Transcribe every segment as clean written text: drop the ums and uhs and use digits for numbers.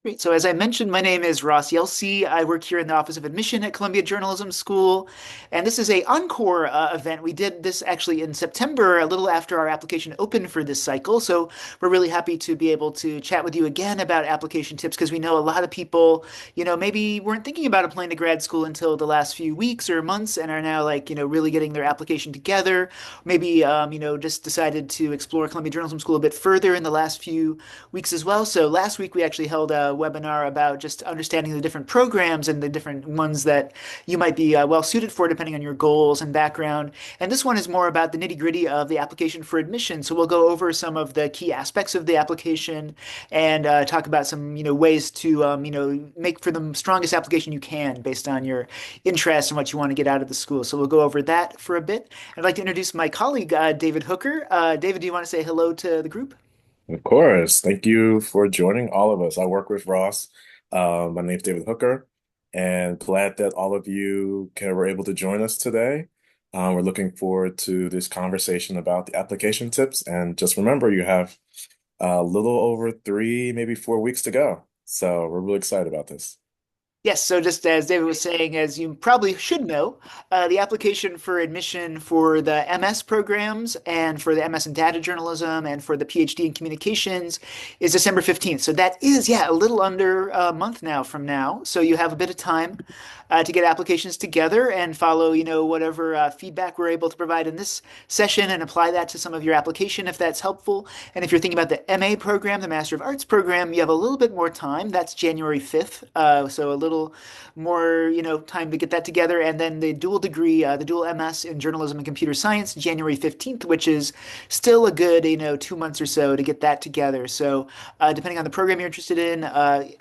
Great. So as I mentioned, my name is Ross Yelsey. I work here in the Office of Admission at Columbia Journalism School, and this is a Encore event. We did this actually in September, a little after our application opened for this cycle. So we're really happy to be able to chat with you again about application tips because we know a lot of people, maybe weren't thinking about applying to grad school until the last few weeks or months and are now like, really getting their application together. Maybe, just decided to explore Columbia Journalism School a bit further in the last few weeks as well. So last week we actually held a webinar about just understanding the different programs and the different ones that you might be well suited for depending on your goals and background. And this one is more about the nitty-gritty of the application for admission. So we'll go over some of the key aspects of the application and talk about some, ways to, make for the strongest application you can based on your interests and what you want to get out of the school. So we'll go over that for a bit. I'd like to introduce my colleague, David Hooker. David, do you want to say hello to the group? Of course. Thank you for joining all of us. I work with Ross. My name's David Hooker, and glad that all of you were able to join us today. We're looking forward to this conversation about the application tips. And just remember, you have a little over 3, maybe 4 weeks to go. So we're really excited about this. Yes, so just as David was saying, as you probably should know, the application for admission for the MS programs and for the MS in data journalism and for the PhD in communications is December 15th. So that is, yeah, a little under a month now from now. So you have a bit of time to get applications together and follow, whatever feedback we're able to provide in this session and apply that to some of your application if that's helpful. And if you're thinking about the MA program, the Master of Arts program, you have a little bit more time. That's January 5th. So a little more, time to get that together. And then the dual degree, the dual MS in journalism and computer science, January 15th, which is still a good, 2 months or so to get that together. So depending on the program you're interested in,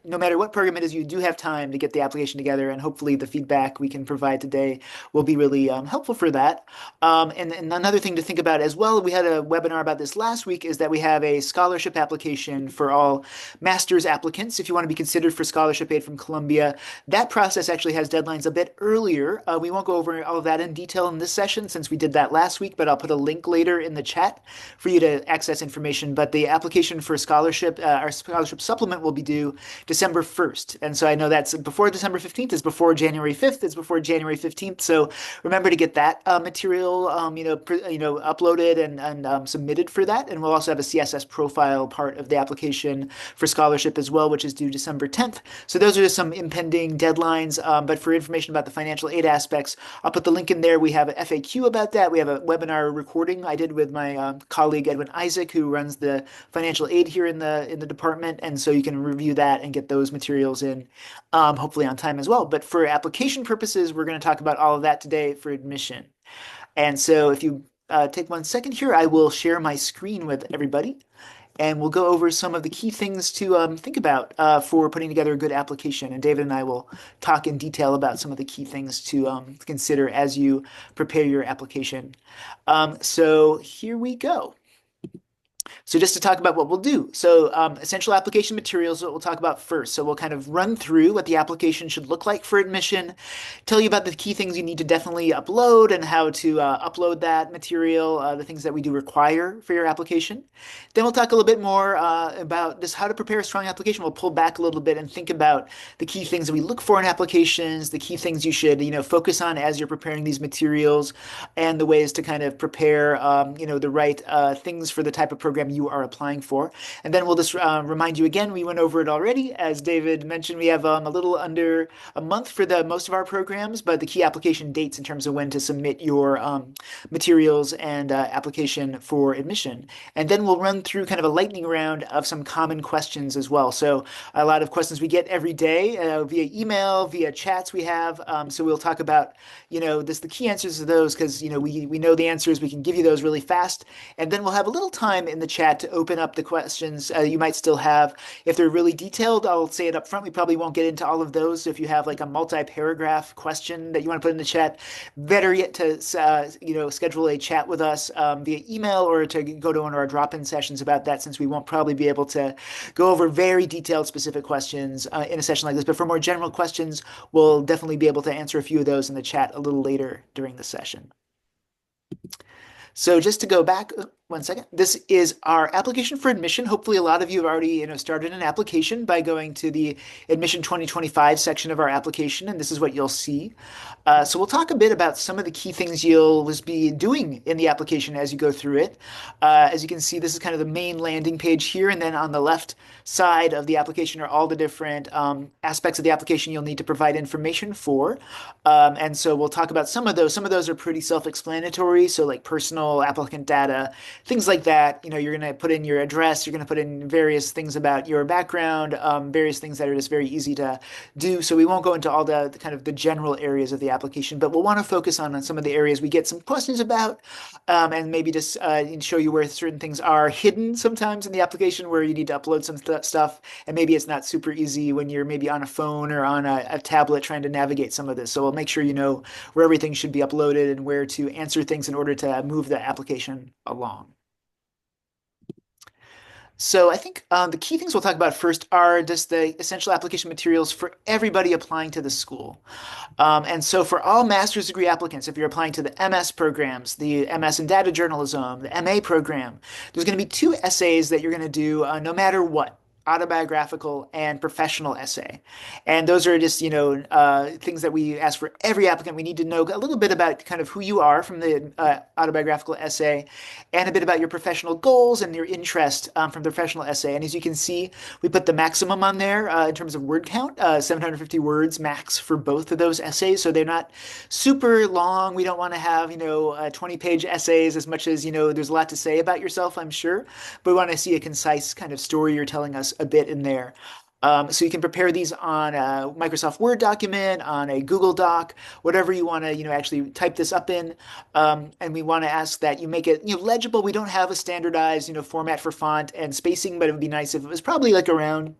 no matter what program it is, you do have time to get the application together. And hopefully the feedback we can provide today will be really helpful for that. And another thing to think about as well, we had a webinar about this last week, is that we have a scholarship application for all master's applicants. If you want to be considered for scholarship aid from Columbia, that process actually has deadlines a bit earlier. We won't go over all of that in detail in this session since we did that last week, but I'll put a link later in the chat for you to access information. But the application for scholarship, our scholarship supplement will be due December 1st. And so I know that's before December 15th, is before January 5th, it's before January 15th. So remember to get that material, uploaded and submitted for that. And we'll also have a CSS profile part of the application for scholarship as well, which is due December 10th. So those are just some impending deadlines. But for information about the financial aid aspects, I'll put the link in there. We have an FAQ about that. We have a webinar recording I did with my colleague Edwin Isaac, who runs the financial aid here in the department, and so you can review that and get those materials in, hopefully on time as well. But for application purposes, we're going to talk about all of that today for admission. And so if you take 1 second here, I will share my screen with everybody and we'll go over some of the key things to think about for putting together a good application. And David and I will talk in detail about some of the key things to consider as you prepare your application. So here we go. So just to talk about what we'll do. So essential application materials that we'll talk about first. So we'll kind of run through what the application should look like for admission, tell you about the key things you need to definitely upload and how to upload that material, the things that we do require for your application. Then we'll talk a little bit more about just how to prepare a strong application. We'll pull back a little bit and think about the key things that we look for in applications, the key things you should, focus on as you're preparing these materials, and the ways to kind of prepare, the right things for the type of program you are applying for. And then we'll just remind you again, we went over it already. As David mentioned, we have a little under a month for the most of our programs, but the key application dates in terms of when to submit your materials and application for admission. And then we'll run through kind of a lightning round of some common questions as well. So a lot of questions we get every day via email, via chats we have. So we'll talk about, the key answers to those because, we know the answers. We can give you those really fast. And then we'll have a little time in the chat to open up the questions you might still have. If they're really detailed, I'll say it up front. We probably won't get into all of those. So if you have like a multi-paragraph question that you want to put in the chat, better yet to schedule a chat with us via email or to go to one of our drop-in sessions about that, since we won't probably be able to go over very detailed specific questions in a session like this. But for more general questions, we'll definitely be able to answer a few of those in the chat a little later during the session. So just to go back, One second. This is our application for admission. Hopefully, a lot of you have already, started an application by going to the admission 2025 section of our application, and this is what you'll see. So we'll talk a bit about some of the key things you'll be doing in the application as you go through it. As you can see, this is kind of the main landing page here, and then on the left side of the application are all the different aspects of the application you'll need to provide information for. And so we'll talk about some of those. Some of those are pretty self-explanatory, so like personal applicant data, things like that. You're going to put in your address, you're going to put in various things about your background, various things that are just very easy to do. So we won't go into all the kind of the general areas of the application, but we'll want to focus on some of the areas we get some questions about, and maybe just show you where certain things are hidden sometimes in the application where you need to upload some stuff, and maybe it's not super easy when you're maybe on a phone or on a tablet trying to navigate some of this. So we'll make sure you know where everything should be uploaded and where to answer things in order to move the application along. So I think the key things we'll talk about first are just the essential application materials for everybody applying to the school. And so for all master's degree applicants, if you're applying to the MS programs, the MS in data journalism, the MA program, there's going to be two essays that you're going to do no matter what. Autobiographical and professional essay. And those are just, things that we ask for every applicant. We need to know a little bit about kind of who you are from the autobiographical essay and a bit about your professional goals and your interest from the professional essay. And as you can see, we put the maximum on there in terms of word count, 750 words max for both of those essays. So they're not super long. We don't want to have, 20-page essays as much as, there's a lot to say about yourself, I'm sure. But we want to see a concise kind of story you're telling us a bit in there. So you can prepare these on a Microsoft Word document, on a Google Doc, whatever you want to, actually type this up in. And we want to ask that you make it, legible. We don't have a standardized, format for font and spacing, but it would be nice if it was probably like around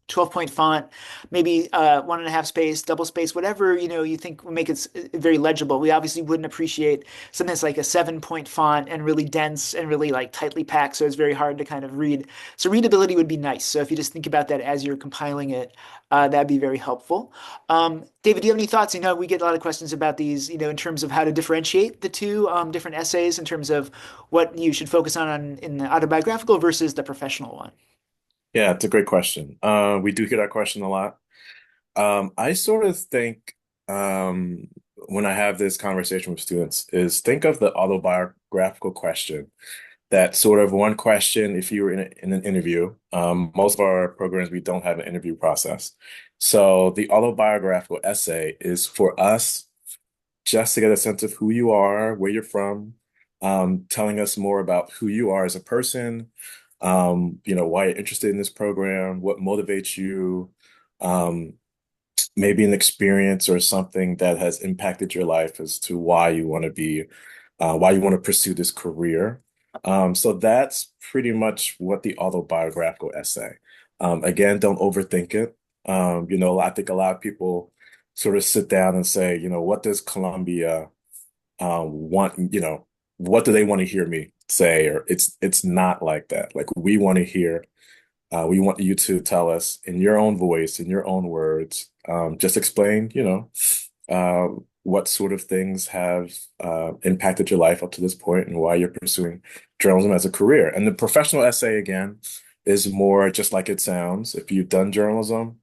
12-point font, maybe 1.5 space, double space, whatever you think will make it very legible. We obviously wouldn't appreciate something that's like a 7-point font and really dense and really like tightly packed, so it's very hard to kind of read. So readability would be nice. So if you just think about that as you're compiling it, that'd be very helpful. David, do you have any thoughts? We get a lot of questions about these, in terms of how to differentiate the two different essays in terms of what you should focus on in the autobiographical versus the professional one. Yeah, it's a great question. We do get that question a lot. I sort of think when I have this conversation with students is think of the autobiographical question. That sort of one question if you were in an interview. Most of our programs, we don't have an interview process. So the autobiographical essay is for us just to get a sense of who you are, where you're from, telling us more about who you are as a person, why you're interested in this program, what motivates you, um, maybe an experience or something that has impacted your life as to why you want to pursue this career. So that's pretty much what the autobiographical essay. Again, don't overthink it. I think a lot of people sort of sit down and say, what does Columbia want, what do they want to hear me say? Or it's not like that. Like we want you to tell us in your own voice, in your own words, just explain, uh, what sort of things have impacted your life up to this point and why you're pursuing journalism as a career. And the professional essay, again, is more just like it sounds. If you've done journalism,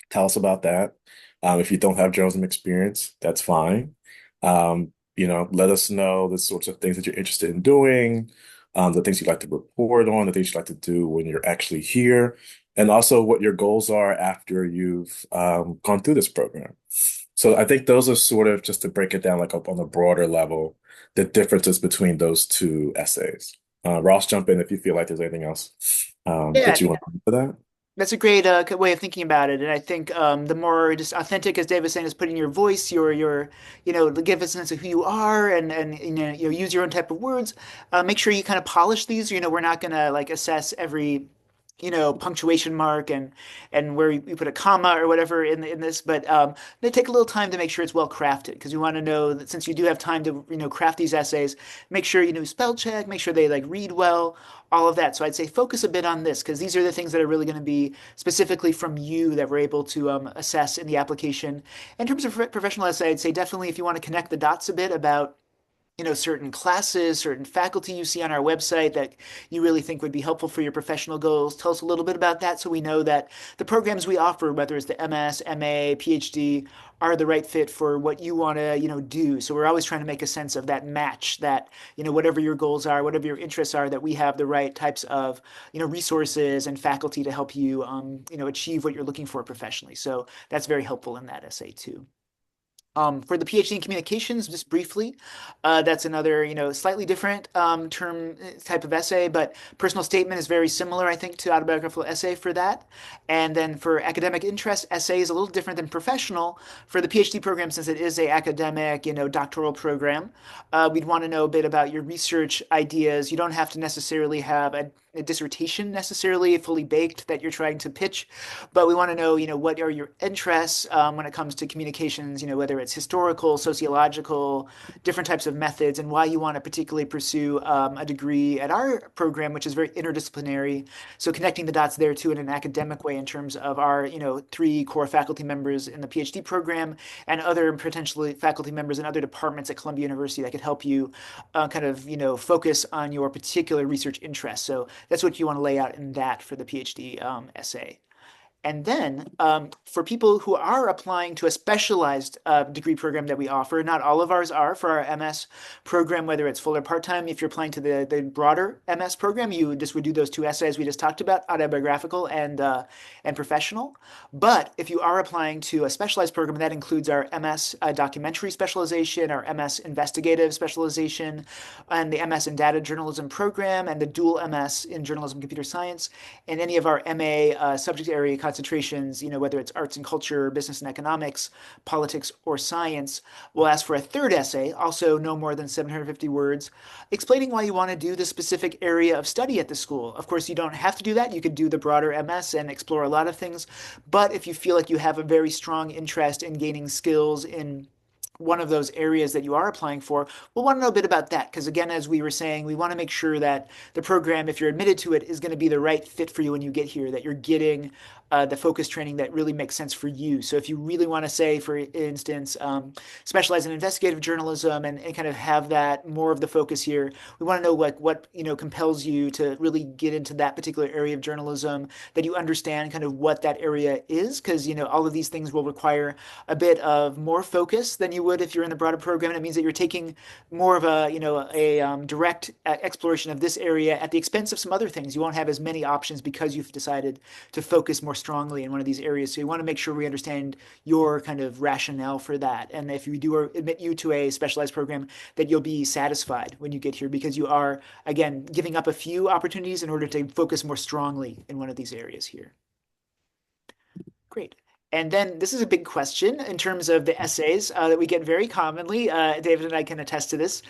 tell us about that. If you don't have journalism experience, that's fine. Let us know the sorts of things that you're interested in doing, the things you'd like to report on, the things you'd like to do when you're actually here, and also what your goals are after you've gone through this program. So I think those are sort of just to break it down like up on a broader level, the differences between those two essays. Ross, jump in if you feel like there's anything else Yeah, that you want to add to that. that's a great way of thinking about it, and I think the more just authentic, as Dave was saying, is putting your voice, your give a sense of who you are, and use your own type of words. Make sure you kind of polish these. We're not gonna like assess every punctuation mark and where you put a comma or whatever in this, but they take a little time to make sure it's well crafted because we want to know that since you do have time to craft these essays, make sure spell check, make sure they like read well, all of that. So I'd say focus a bit on this because these are the things that are really going to be specifically from you that we're able to assess in the application. In terms of professional essay, I'd say definitely if you want to connect the dots a bit about certain classes, certain faculty you see on our website that you really think would be helpful for your professional goals. Tell us a little bit about that so we know that the programs we offer, whether it's the MS, MA, PhD, are the right fit for what you want to, do. So we're always trying to make a sense of that match that, whatever your goals are, whatever your interests are, that we have the right types of, resources and faculty to help you, achieve what you're looking for professionally. So that's very helpful in that essay too. For the PhD in communications, just briefly, that's another, slightly different term type of essay, but personal statement is very similar, I think, to autobiographical essay for that. And then for academic interest, essay is a little different than professional. For the PhD program, since it is a academic, doctoral program, we'd want to know a bit about your research ideas. You don't have to necessarily have a dissertation necessarily fully baked that you're trying to pitch, but we want to know, what are your interests when it comes to communications, whether it's historical, sociological, different types of methods, and why you want to particularly pursue a degree at our program, which is very interdisciplinary. So connecting the dots there too in an academic way in terms of our, three core faculty members in the PhD program and other potentially faculty members in other departments at Columbia University that could help you kind of, focus on your particular research interests. So that's what you want to lay out in that for the PhD essay. And then for people who are applying to a specialized degree program that we offer, not all of ours are for our MS program, whether it's full or part-time. If you're applying to the broader MS program, you just would do those two essays we just talked about, autobiographical and professional. But if you are applying to a specialized program, that includes our MS documentary specialization, our MS investigative specialization, and the MS in data journalism program, and the dual MS in journalism computer science, and any of our MA subject area concentrations, whether it's arts and culture, business and economics, politics, or science. We'll ask for a third essay, also no more than 750 words, explaining why you want to do the specific area of study at the school. Of course, you don't have to do that. You could do the broader MS and explore a lot of things. But if you feel like you have a very strong interest in gaining skills in one of those areas that you are applying for, we'll want to know a bit about that. Because again, as we were saying, we want to make sure that the program, if you're admitted to it, is going to be the right fit for you when you get here, that you're getting the focus training that really makes sense for you. So if you really want to say, for instance, specialize in investigative journalism and kind of have that more of the focus here, we want to know what compels you to really get into that particular area of journalism, that you understand kind of what that area is, because all of these things will require a bit of more focus than you would if you're in the broader program. And it means that you're taking more of a direct exploration of this area at the expense of some other things. You won't have as many options because you've decided to focus more strongly in one of these areas. So we want to make sure we understand your kind of rationale for that. And if we do admit you to a specialized program, that you'll be satisfied when you get here because you are, again, giving up a few opportunities in order to focus more strongly in one of these areas here. Great. And then this is a big question in terms of the essays that we get very commonly. David and I can attest to this.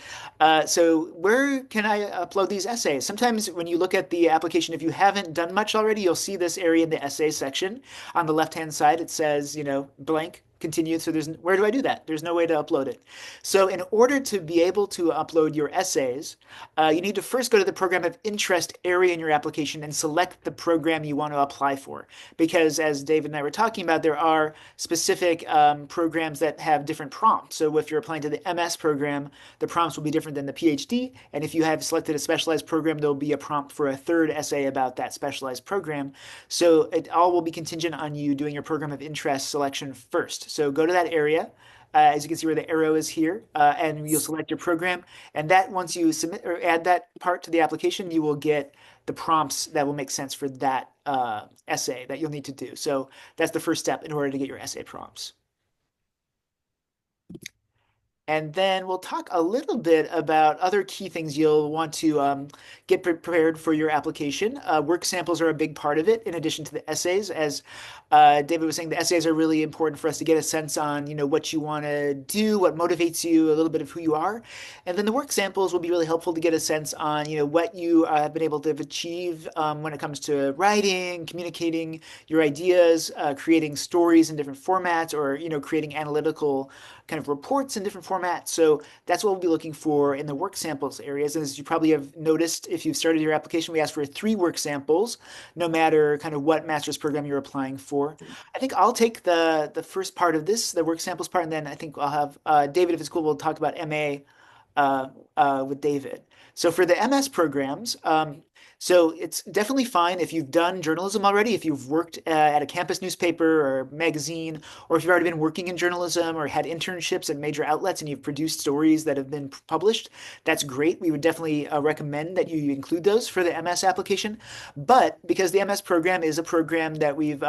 So where can I upload these essays? Sometimes when you look at the application, if you haven't done much already, you'll see this area in the essay section. On the left-hand side, it says, blank, continue. So where do I do that? There's no way to upload it. So in order to be able to upload your essays, you need to first go to the program of interest area in your application and select the program you want to apply for. Because as David and I were talking about, there are specific programs that have different prompts. So if you're applying to the MS program, the prompts will be different than the PhD. And if you have selected a specialized program, there'll be a prompt for a third essay about that specialized program. So it all will be contingent on you doing your program of interest selection first. So go to that area. As you can see where the arrow is here, and you'll select your program. And that once you submit or add that part to the application, you will get the prompts that will make sense for that essay that you'll need to do. So that's the first step in order to get your essay prompts. And then we'll talk a little bit about other key things you'll want to get prepared for your application. Work samples are a big part of it, in addition to the essays. As David was saying, the essays are really important for us to get a sense on, what you want to do, what motivates you, a little bit of who you are. And then the work samples will be really helpful to get a sense on, what you have been able to achieve when it comes to writing, communicating your ideas, creating stories in different formats, or, creating analytical kind of reports in different formats. So that's what we'll be looking for in the work samples areas. And as you probably have noticed, if you've started your application, we ask for 3 work samples, no matter kind of what master's program you're applying for. I think I'll take the first part of this, the work samples part, and then I think I'll have David, if it's cool, we'll talk about MA uh, with David. So for the MS programs, so it's definitely fine if you've done journalism already, if you've worked at a campus newspaper or magazine, or if you've already been working in journalism or had internships at major outlets and you've produced stories that have been published. That's great. We would definitely recommend that you include those for the MS application. But because the MS program is a program that we've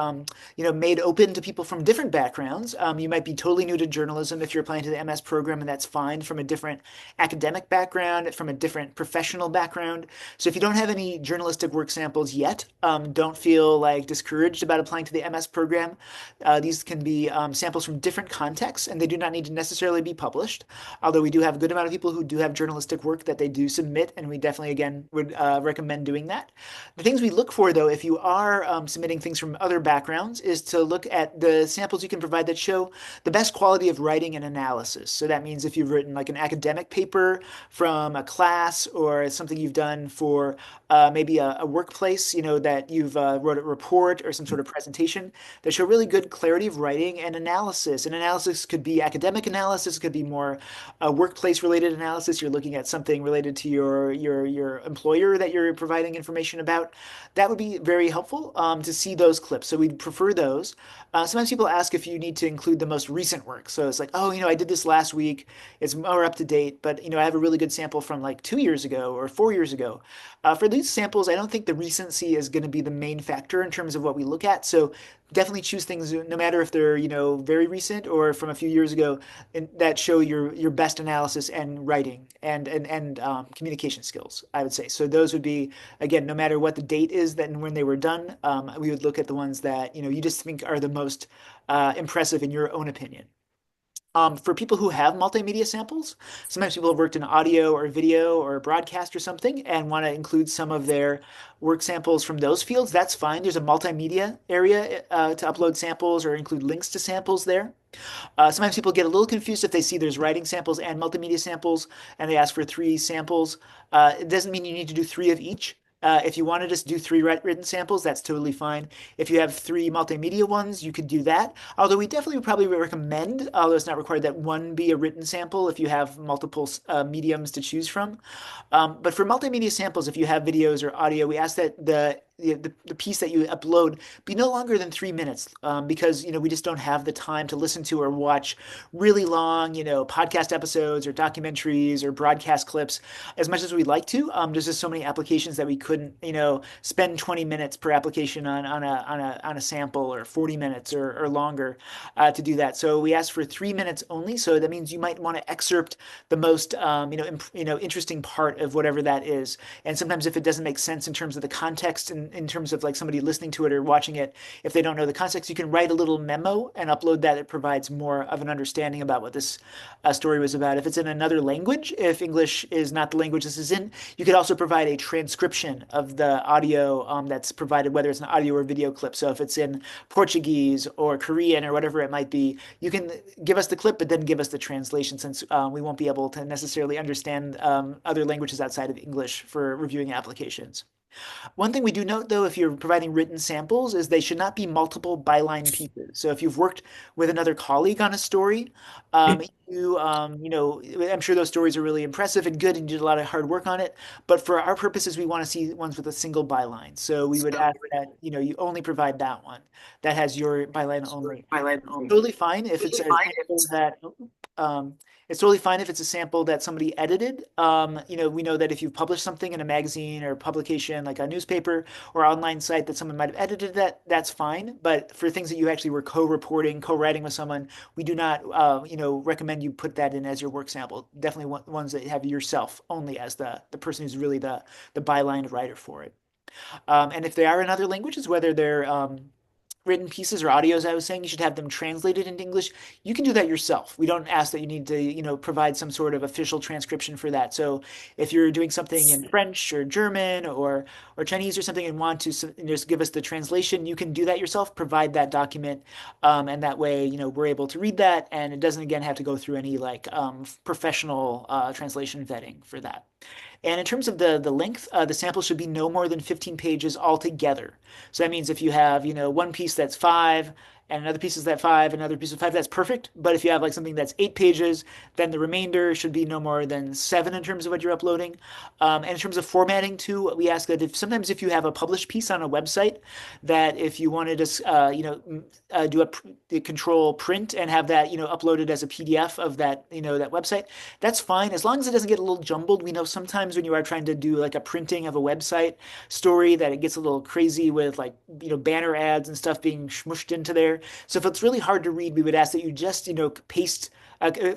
made open to people from different backgrounds, you might be totally new to journalism if you're applying to the MS program, and that's fine, from a different academic background, from a different professional background. So if you don't have any journalistic work samples yet, don't feel like discouraged about applying to the MS program. These can be samples from different contexts, and they do not need to necessarily be published. Although we do have a good amount of people who do have journalistic work that they do submit, and we definitely, again, would recommend doing that. The things we look for, though, if you are submitting things from other backgrounds, is to look at the samples you can provide that show the best quality of writing and analysis. So that means if you've written like an academic paper from a class, or something you've done for maybe a workplace, that you've wrote a report or some sort of presentation that show really good clarity of writing and analysis. And analysis could be academic analysis, could be more workplace related analysis. You're looking at something related to your employer that you're providing information about. That would be very helpful to see those clips. So we'd prefer those. Sometimes people ask if you need to include the most recent work. So it's like, oh, I did this last week. It's more up to date, but I have a really good sample from like 2 years ago or 4 years ago. For these samples, I don't think the recency is going to be the main factor in terms of what we look at. So definitely choose things, no matter if they're very recent or from a few years ago, that show your best analysis and writing and communication skills, I would say. So those would be, again, no matter what the date is then when they were done, we would look at the ones that you just think are the most impressive in your own opinion. For people who have multimedia samples, sometimes people have worked in audio or video or broadcast or something and want to include some of their work samples from those fields. That's fine. There's a multimedia area to upload samples or include links to samples there. Sometimes people get a little confused if they see there's writing samples and multimedia samples and they ask for 3 samples. It doesn't mean you need to do 3 of each. If you want to just do 3 written samples, that's totally fine. If you have 3 multimedia ones, you could do that. Although we definitely would probably recommend, although it's not required, that one be a written sample if you have multiple mediums to choose from. But for multimedia samples, if you have videos or audio, we ask that the piece that you upload be no longer than 3 minutes, because we just don't have the time to listen to or watch really long podcast episodes or documentaries or broadcast clips as much as we'd like to. There's just so many applications that we couldn't spend 20 minutes per application on a sample, or 40 minutes or longer to do that. So we ask for 3 minutes only. So that means you might want to excerpt the most interesting part of whatever that is. And sometimes if it doesn't make sense in terms of the context and in terms of like somebody listening to it or watching it, if they don't know the context, you can write a little memo and upload that. It provides more of an understanding about what this story was about. If it's in another language, if English is not the language this is in, you could also provide a transcription of the audio that's provided, whether it's an audio or video clip. So if it's in Portuguese or Korean or whatever it might be, you can give us the clip, but then give us the translation, since we won't be able to necessarily understand other languages outside of English for reviewing applications. One thing we do note, though, if you're providing written samples, is they should not be multiple byline pieces. So if you've worked with another colleague on a story, I'm sure those stories are really impressive and good, and you did a lot of hard work on it. But for our purposes, we want to see ones with a single byline. So we would ask that you only provide that one that has your byline only. Totally fine if it's a sample that um, it's totally fine if it's a sample that somebody edited. We know that if you've published something in a magazine or publication, like a newspaper or online site, that someone might have edited that, that's fine. But for things that you actually were co-reporting, co-writing with someone, we do not, recommend you put that in as your work sample. Definitely ones that have yourself only as the person who's really the byline writer for it. And if they are in other languages, whether they're written pieces or audios, I was saying you should have them translated into English. You can do that yourself. We don't ask that you need to, provide some sort of official transcription for that. So if you're doing something in French or German or Chinese or something and want to just give us the translation, you can do that yourself. Provide that document, and that way, we're able to read that, and it doesn't again have to go through any like professional translation vetting for that. And in terms of the length, the sample should be no more than 15 pages altogether. So that means if you have, one piece that's 5 and another piece is that 5, another piece of 5, that's perfect. But if you have like something that's 8 pages, then the remainder should be no more than 7 in terms of what you're uploading. And in terms of formatting too, we ask that if sometimes if you have a published piece on a website, that if you wanted to, do a control print and have that, uploaded as a PDF of that, that website, that's fine as long as it doesn't get a little jumbled. We know sometimes when you are trying to do like a printing of a website story that it gets a little crazy with like, banner ads and stuff being smushed into there. So if it's really hard to read, we would ask that you just, paste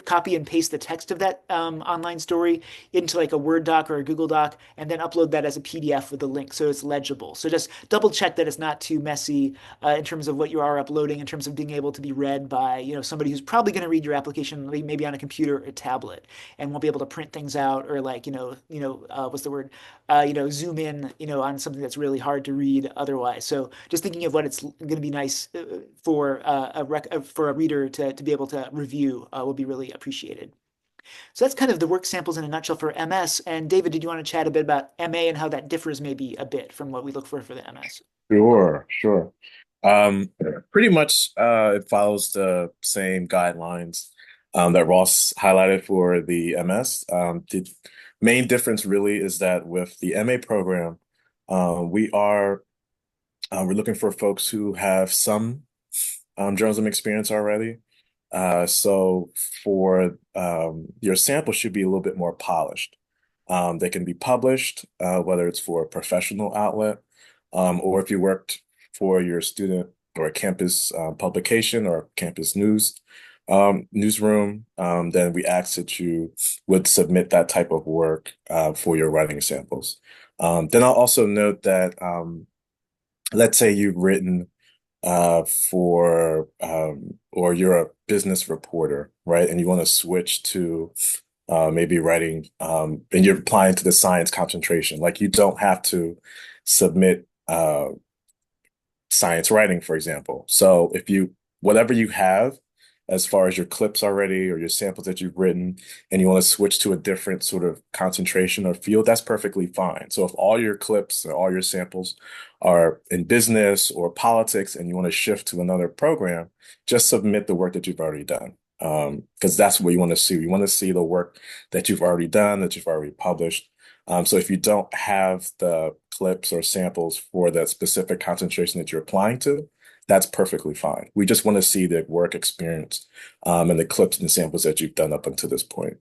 copy and paste the text of that online story into like a Word doc or a Google Doc, and then upload that as a PDF with a link so it's legible. So just double check that it's not too messy in terms of what you are uploading, in terms of being able to be read by somebody who's probably going to read your application maybe on a computer or a tablet and won't be able to print things out or like what's the word zoom in on something that's really hard to read otherwise. So just thinking of what it's going to be nice for for a reader to be able to review will be really appreciated. So that's kind of the work samples in a nutshell for MS. And David, did you want to chat a bit about MA and how that differs maybe a bit from what we look for the MS? Sure, sure. Um, Pretty much it follows the same guidelines that Ross highlighted for the MS. The main difference really is that with the MA program, we are we're looking for folks who have some journalism experience already. So for your sample should be a little bit more polished. They can be published, whether it's for a professional outlet, or if you worked for your student or a campus publication or campus newsroom, then we ask that you would submit that type of work for your writing samples. Then I'll also note that let's say you've written for or you're a business reporter, right? And you want to switch to maybe writing and you're applying to the science concentration. Like you don't have to submit science writing, for example. So if you whatever you have as far as your clips already or your samples that you've written and you want to switch to a different sort of concentration or field, that's perfectly fine. So if all your clips or all your samples are in business or politics and you want to shift to another program, just submit the work that you've already done. Because that's what you want to see. You want to see the work that you've already done, that you've already published. So if you don't have the clips or samples for that specific concentration that you're applying to, that's perfectly fine. We just want to see the work experience and the clips and samples that you've done up until this point.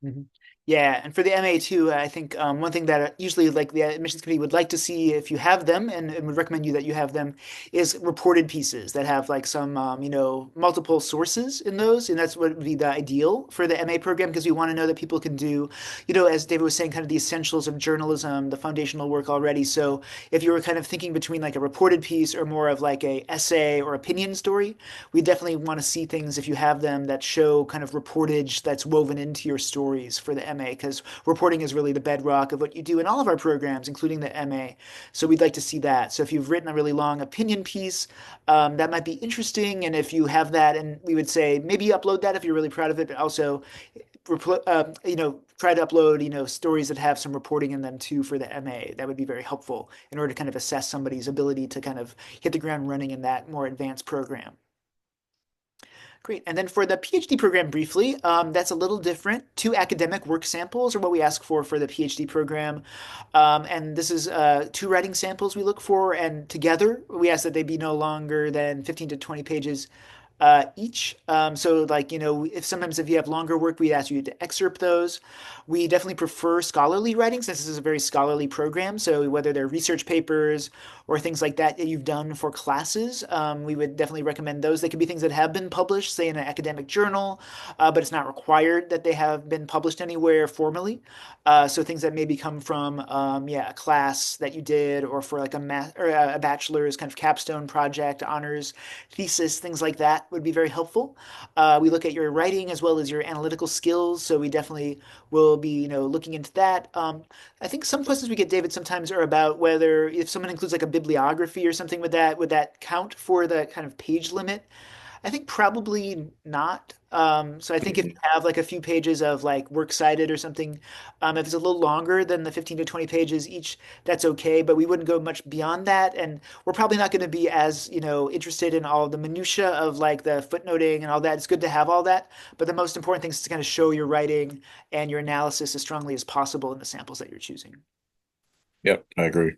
Mhm. Yeah, and for the MA too, I think one thing that usually like the admissions committee would like to see if you have them and would recommend you that you have them is reported pieces that have like some multiple sources in those, and that's what would be the ideal for the MA program because we want to know that people can do, as David was saying, kind of the essentials of journalism, the foundational work already. So if you were kind of thinking between like a reported piece or more of like a essay or opinion story, we definitely want to see things if you have them that show kind of reportage that's woven into your stories for the MA because reporting is really the bedrock of what you do in all of our programs, including the MA. So we'd like to see that. So if you've written a really long opinion piece, that might be interesting. And if you have that, and we would say maybe upload that if you're really proud of it, but also try to upload, stories that have some reporting in them too for the MA. That would be very helpful in order to kind of assess somebody's ability to kind of hit the ground running in that more advanced program. Great. And then for the PhD program briefly, that's a little different. Two academic work samples are what we ask for the PhD program. And this is two writing samples we look for. And together, we ask that they be no longer than 15 to 20 pages each. So like, if you have longer work, we ask you to excerpt those. We definitely prefer scholarly writing since this is a very scholarly program. So whether they're research papers or things like that that you've done for classes, we would definitely recommend those. They could be things that have been published, say in an academic journal, but it's not required that they have been published anywhere formally. So things that maybe come from, a class that you did, or for like a bachelor's kind of capstone project, honors thesis, things like that would be very helpful. We look at your writing as well as your analytical skills, so we definitely will be, looking into that. I think some questions we get, David, sometimes are about whether if someone includes like a bibliography or something with that, would that count for the kind of page limit? I think probably not. So I think if you Mhm. have like a few pages of like works cited or something, if it's a little longer than the 15 to 20 pages each, that's okay. But we wouldn't go much beyond that, and we're probably not going to be as interested in all the minutia of like the footnoting and all that. It's good to have all that, but the most important thing is to kind of show your writing and your analysis as strongly as possible in the samples that you're choosing. Yep, I agree.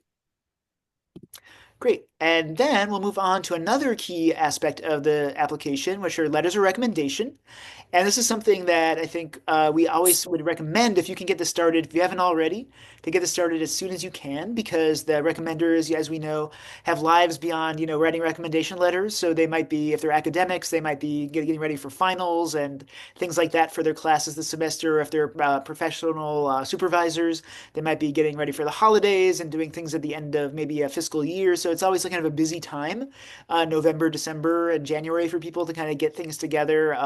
Great. And then we'll move on to another key aspect of the application, which are letters of recommendation. And this is something that I think we always would recommend if you can get this started, if you haven't already, to get this started as soon as you can, because the recommenders, as we know, have lives beyond, writing recommendation letters. So they might be, if they're academics, they might be getting ready for finals and things like that for their classes this semester. If they're professional supervisors, they might be getting ready for the holidays and doing things at the end of maybe a fiscal year. So it's always kind of a busy time, November, December, and January for people to kind of get things together.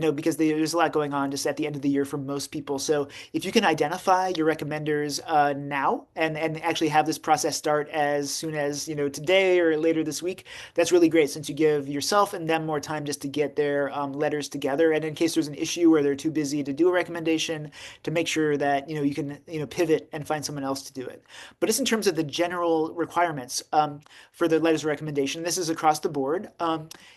Because there's a lot going on just at the end of the year for most people. So if you can identify your recommenders now and actually have this process start as soon as today or later this week, that's really great since you give yourself and them more time just to get their letters together. And in case there's an issue where they're too busy to do a recommendation, to make sure that you can pivot and find someone else to do it. But just in terms of the general requirements for the letters of recommendation, this is across the board.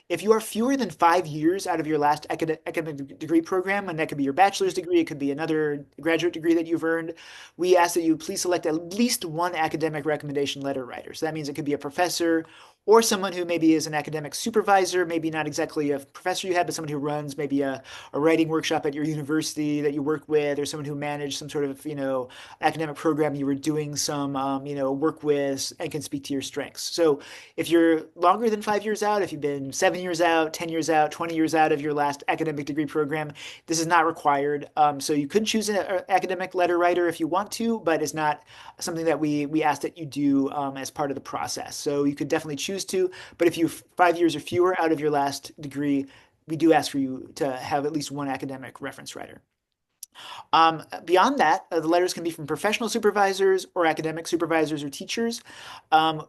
If you are fewer than 5 years out of your last academic degree program, and that could be your bachelor's degree, it could be another graduate degree that you've earned, we ask that you please select at least one academic recommendation letter writer. So that means it could be a professor or someone who maybe is an academic supervisor, maybe not exactly a professor you had, but someone who runs maybe a writing workshop at your university that you work with, or someone who managed some sort of, academic program you were doing some, work with and can speak to your strengths. So if you're longer than 5 years out, if you've been 7 years out, 10 years out, 20 years out of your last academic degree program, this is not required. So you could choose an academic letter writer if you want to, but it's not something that we ask that you do as part of the process. So you could definitely choose to, but if you 5 years or fewer out of your last degree, we do ask for you to have at least one academic reference writer. Beyond that, the letters can be from professional supervisors or academic supervisors or teachers.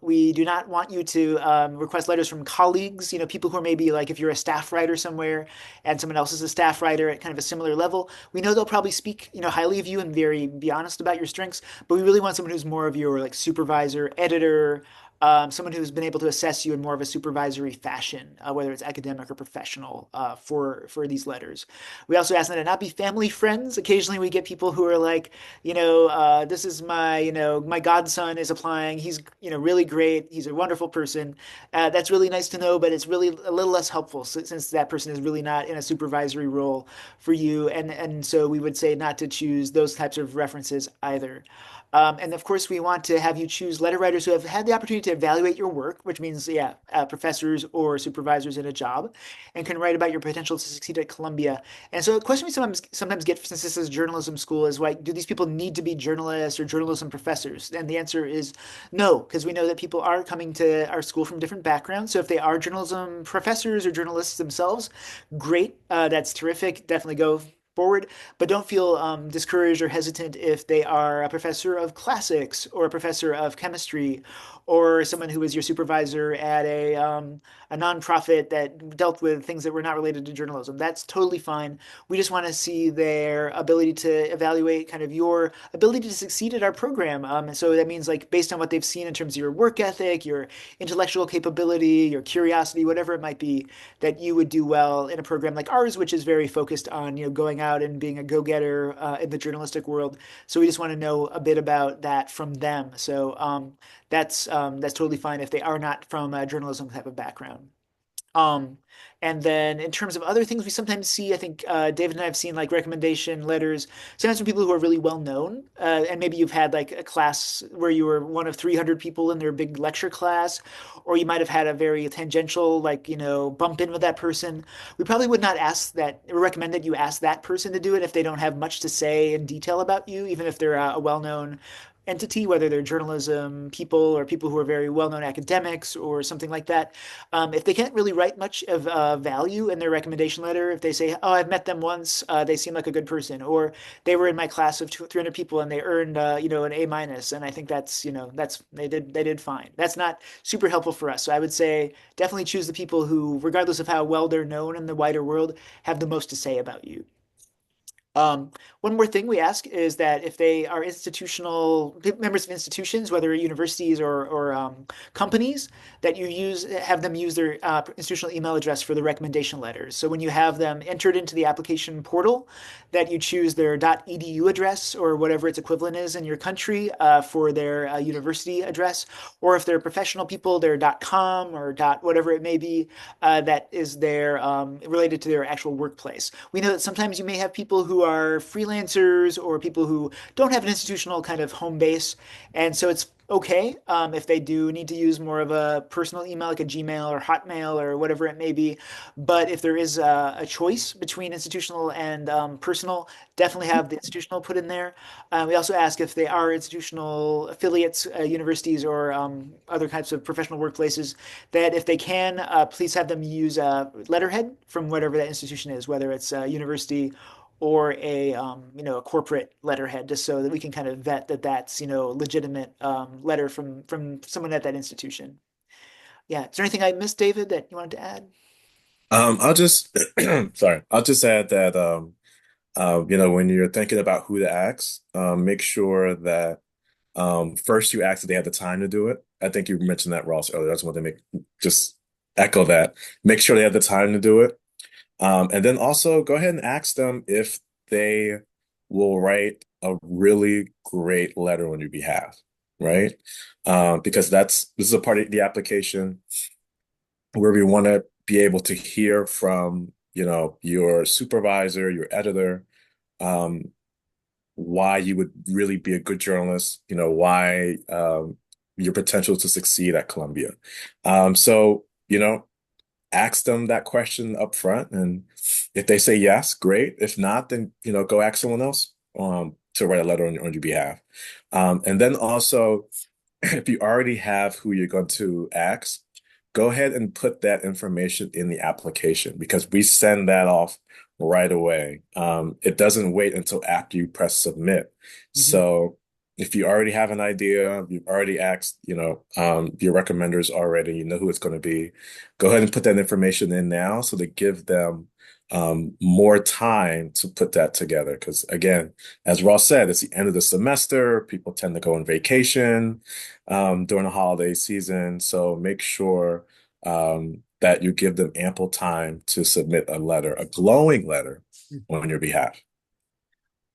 We do not want you to request letters from colleagues, people who are maybe like if you're a staff writer somewhere and someone else is a staff writer at kind of a similar level. We know they'll probably speak, highly of you and be honest about your strengths, but we really want someone who's more of your like supervisor, editor, someone who's been able to assess you in more of a supervisory fashion, whether it's academic or professional, for these letters. We also ask them to not be family friends. Occasionally, we get people who are like, this is my, my godson is applying. He's, really great. He's a wonderful person. That's really nice to know, but it's really a little less helpful since that person is really not in a supervisory role for you. And so we would say not to choose those types of references either. And of course, we want to have you choose letter writers who have had the opportunity to evaluate your work, which means, yeah, professors or supervisors in a job, and can write about your potential to succeed at Columbia. And so, a question we sometimes get, since this is journalism school, is like, do these people need to be journalists or journalism professors? And the answer is no, because we know that people are coming to our school from different backgrounds. So if they are journalism professors or journalists themselves, great, that's terrific. Definitely go forward, but don't feel discouraged or hesitant if they are a professor of classics or a professor of chemistry or someone who was your supervisor at a nonprofit that dealt with things that were not related to journalism. That's totally fine. We just want to see their ability to evaluate kind of your ability to succeed at our program. And so that means like based on what they've seen in terms of your work ethic, your intellectual capability, your curiosity, whatever it might be, that you would do well in a program like ours, which is very focused on going out and being a go-getter in the journalistic world. So we just want to know a bit about that from them. So that's totally fine if they are not from a journalism type of background. Um, and then in terms of other things we sometimes see, I think David and I have seen like recommendation letters, sometimes from people who are really well known. And maybe you've had like a class where you were one of 300 people in their big lecture class, or you might have had a very tangential, like, bump in with that person. We probably would not ask that, or recommend that you ask that person to do it if they don't have much to say in detail about you, even if they're a well known entity, whether they're journalism people or people who are very well-known academics or something like that, if they can't really write much of value in their recommendation letter, if they say, "Oh, I've met them once, they seem like a good person," or "They were in my class of 300 people and they earned, an A minus," and I think that's they did fine. That's not super helpful for us. So I would say definitely choose the people who, regardless of how well they're known in the wider world, have the most to say about you. Um, One more thing we ask is that if they are institutional members of institutions, whether universities or companies, that you have them use their institutional email address for the recommendation letters. So when you have them entered into the application portal, that you choose their .edu address or whatever its equivalent is in your country for their university address, or if they're professional people, their .com or whatever it may be that is their related to their actual workplace. We know that sometimes you may have people who are freelancers or people who don't have an institutional kind of home base, and so it's okay if they do need to use more of a personal email like a Gmail or Hotmail or whatever it may be. But if there is a choice between institutional and personal, definitely have the institutional put in there. We also ask if they are institutional affiliates, universities, or other types of professional workplaces, that if they can, please have them use a letterhead from whatever that institution is, whether it's a university or a corporate letterhead, just so that we can kind of vet that that's legitimate letter from someone at that institution. Yeah. Is there anything I missed, David, that you wanted to add? I'll just sorry, I'll just add that when you're thinking about who to ask, make sure that first you ask if they have the time to do it. I think you mentioned that, Ross, earlier. I just want to just echo that. Make sure they have the time to do it. And then also go ahead and ask them if they will write a really great letter on your behalf, right? Because this is a part of the application where we want to be able to hear from, your supervisor, your editor, um, why you would really be a good journalist, why your potential to succeed at Columbia. So, ask them that question up front. And if they say yes, great. If not, then, go ask someone else to write a letter on your behalf. And then also, if you already have who you're going to ask, go ahead and put that information in the application because we send that off right away. It doesn't wait until after you press submit. Mhm. So if you already have an idea, you've already asked, your recommenders already, you know who it's going to be, go ahead and put that information in now so to give them more time to put that together. Because again, as Ross said, it's the end of the semester. People tend to go on vacation during the holiday season. So make sure that you give them ample time to submit a letter, a glowing letter on your behalf.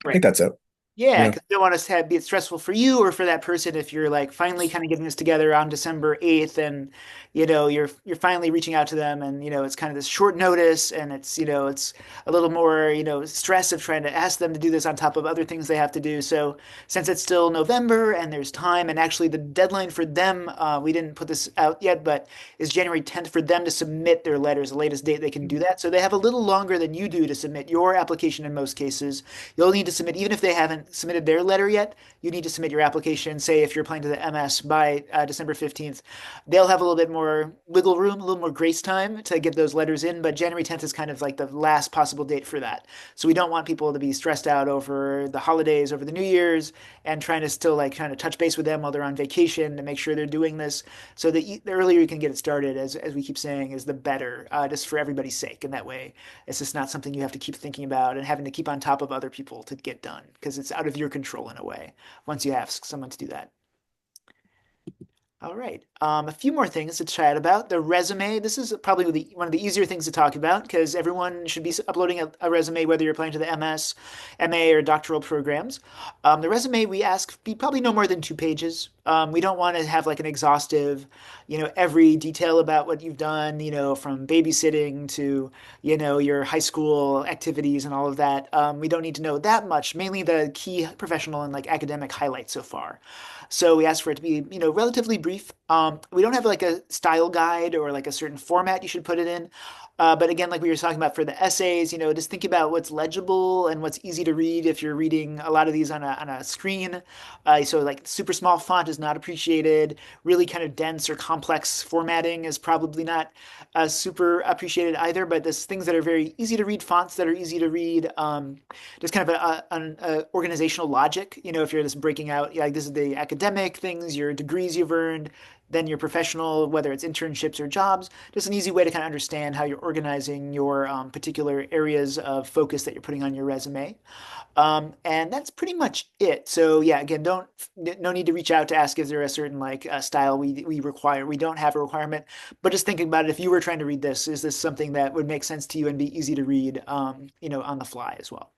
I think Right. that's it. Yeah, Yeah. because you don't want us to be it stressful for you or for that person if you're like finally kind of getting this together on December 8th and you're finally reaching out to them and it's kind of this short notice and it's a little more stress of trying to ask them to do this on top of other things they have to do. So since it's still November and there's time and actually the deadline for them we didn't put this out yet but is January 10th for them to submit their letters, the latest date they can do that. So they have a little longer than you do to submit your application in most cases. You'll need to submit, even if they haven't submitted their letter yet, you need to submit your application. Say if you're applying to the MS by December 15th, they'll have a little bit more wiggle room, a little more grace time to get those letters in. But January 10th is kind of like the last possible date for that. So we don't want people to be stressed out over the holidays, over the New Year's, and trying to still like trying to touch base with them while they're on vacation to make sure they're doing this. So the earlier you can get it started, as we keep saying, is the better, just for everybody's sake. And that way, it's just not something you have to keep thinking about and having to keep on top of other people to get done because it's out of your control in a way once you ask someone to do that. All right. A few more things to chat about. The resume. This is probably one of the easier things to talk about because everyone should be uploading a resume, whether you're applying to the MS, MA, or doctoral programs. The resume we ask be probably no more than 2 pages. We don't want to have like an exhaustive, every detail about what you've done, from babysitting to, your high school activities and all of that. We don't need to know that much, mainly the key professional and like academic highlights so far. So we ask for it to be, relatively brief. We don't have like a style guide or like a certain format you should put it in. But again, like we were talking about for the essays, just think about what's legible and what's easy to read if you're reading a lot of these on a screen. So like super small font is not appreciated. Really kind of dense or complex formatting is probably not super appreciated either. But there's things that are very easy to read, fonts that are easy to read. Just kind of an organizational logic. If you're just breaking out, like this is the academic things, your degrees you've earned, then your professional, whether it's internships or jobs. Just an easy way to kind of understand how you're organizing your particular areas of focus that you're putting on your resume. And that's pretty much it. So yeah, again, no need to reach out to ask is there a certain like style we require. We don't have a requirement, but just thinking about it, if you were trying to read this, is this something that would make sense to you and be easy to read, on the fly as well?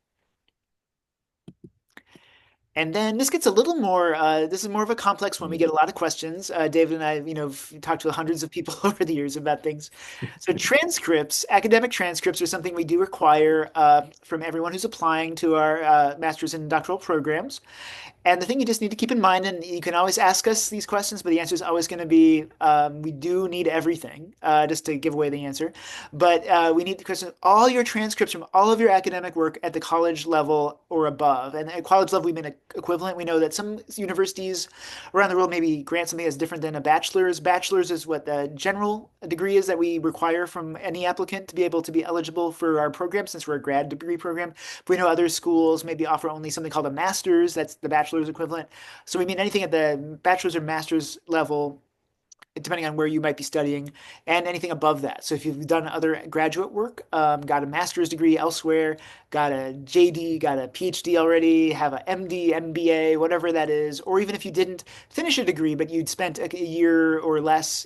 And then this gets a little more, this is more of a complex one. We get a lot of questions. David and I, have talked to hundreds of people over the years about things. So transcripts, academic transcripts are something we do require from everyone who's applying to our master's and doctoral programs. And the thing you just need to keep in mind, and you can always ask us these questions, but the answer is always going to be we do need everything, just to give away the answer. But we need the question, all your transcripts from all of your academic work at the college level or above. And at college level, we mean equivalent. We know that some universities around the world maybe grant something that's different than a bachelor's. Bachelor's is what the general degree is that we require from any applicant to be able to be eligible for our program, since we're a grad degree program. But we know other schools maybe offer only something called a master's. That's the bachelor's equivalent. So we mean anything at the bachelor's or master's level, depending on where you might be studying, and anything above that. So if you've done other graduate work, got a master's degree elsewhere, got a JD, got a PhD already, have a MD, MBA, whatever that is, or even if you didn't finish a degree, but you'd spent a year or less,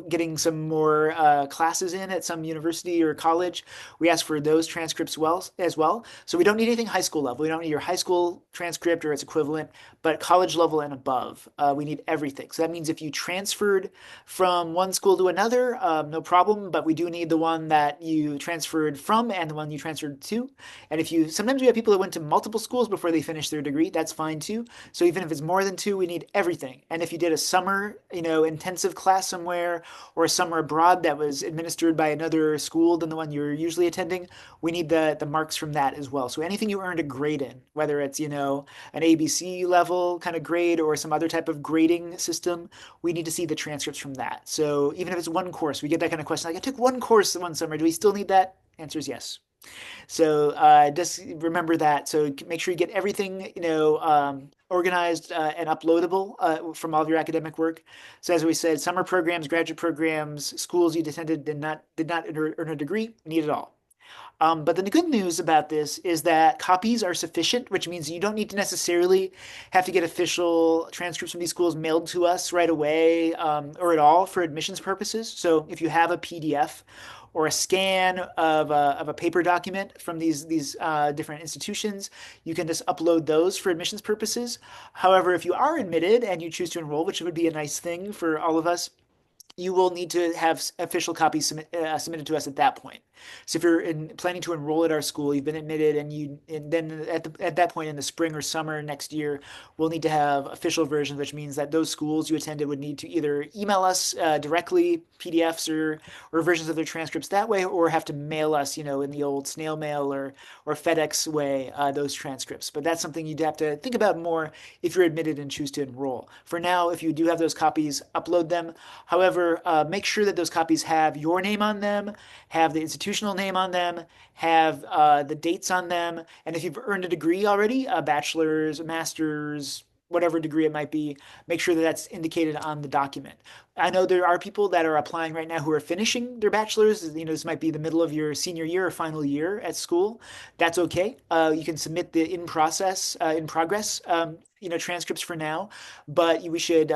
getting some more classes in at some university or college, we ask for those transcripts as well. So we don't need anything high school level. We don't need your high school transcript or its equivalent, but college level and above, we need everything. So that means if you transferred from one school to another, no problem, but we do need the one that you transferred from and the one you transferred to. And sometimes we have people that went to multiple schools before they finished their degree, that's fine too. So even if it's more than two, we need everything. And if you did a summer, intensive class somewhere or a summer abroad that was administered by another school than the one you're usually attending, we need the marks from that as well. So anything you earned a grade in, whether it's, an ABC level kind of grade or some other type of grading system, we need to see the transcripts from that. So even if it's one course, we get that kind of question like, I took one course one summer. Do we still need that? Answer is yes. So just remember that. So make sure you get everything, organized and uploadable from all of your academic work. So as we said, summer programs, graduate programs, schools you attended did not earn a degree, need it all. But the good news about this is that copies are sufficient, which means you don't need to necessarily have to get official transcripts from these schools mailed to us right away or at all for admissions purposes. So if you have a PDF or a scan of a paper document from these different institutions, you can just upload those for admissions purposes. However, if you are admitted and you choose to enroll, which would be a nice thing for all of us, you will need to have official copies submitted to us at that point. So if you're planning to enroll at our school, you've been admitted, and then at that point in the spring or summer next year, we'll need to have official versions, which means that those schools you attended would need to either email us directly PDFs or versions of their transcripts that way, or have to mail us, in the old snail mail or FedEx way, those transcripts. But that's something you'd have to think about more if you're admitted and choose to enroll. For now, if you do have those copies, upload them. However, make sure that those copies have your name on them, have the institutional name on them, have the dates on them, and if you've earned a degree already, a bachelor's, a master's, whatever degree it might be, make sure that that's indicated on the document. I know there are people that are applying right now who are finishing their bachelor's. This might be the middle of your senior year or final year at school. That's okay. You can submit the in progress, transcripts for now, but we should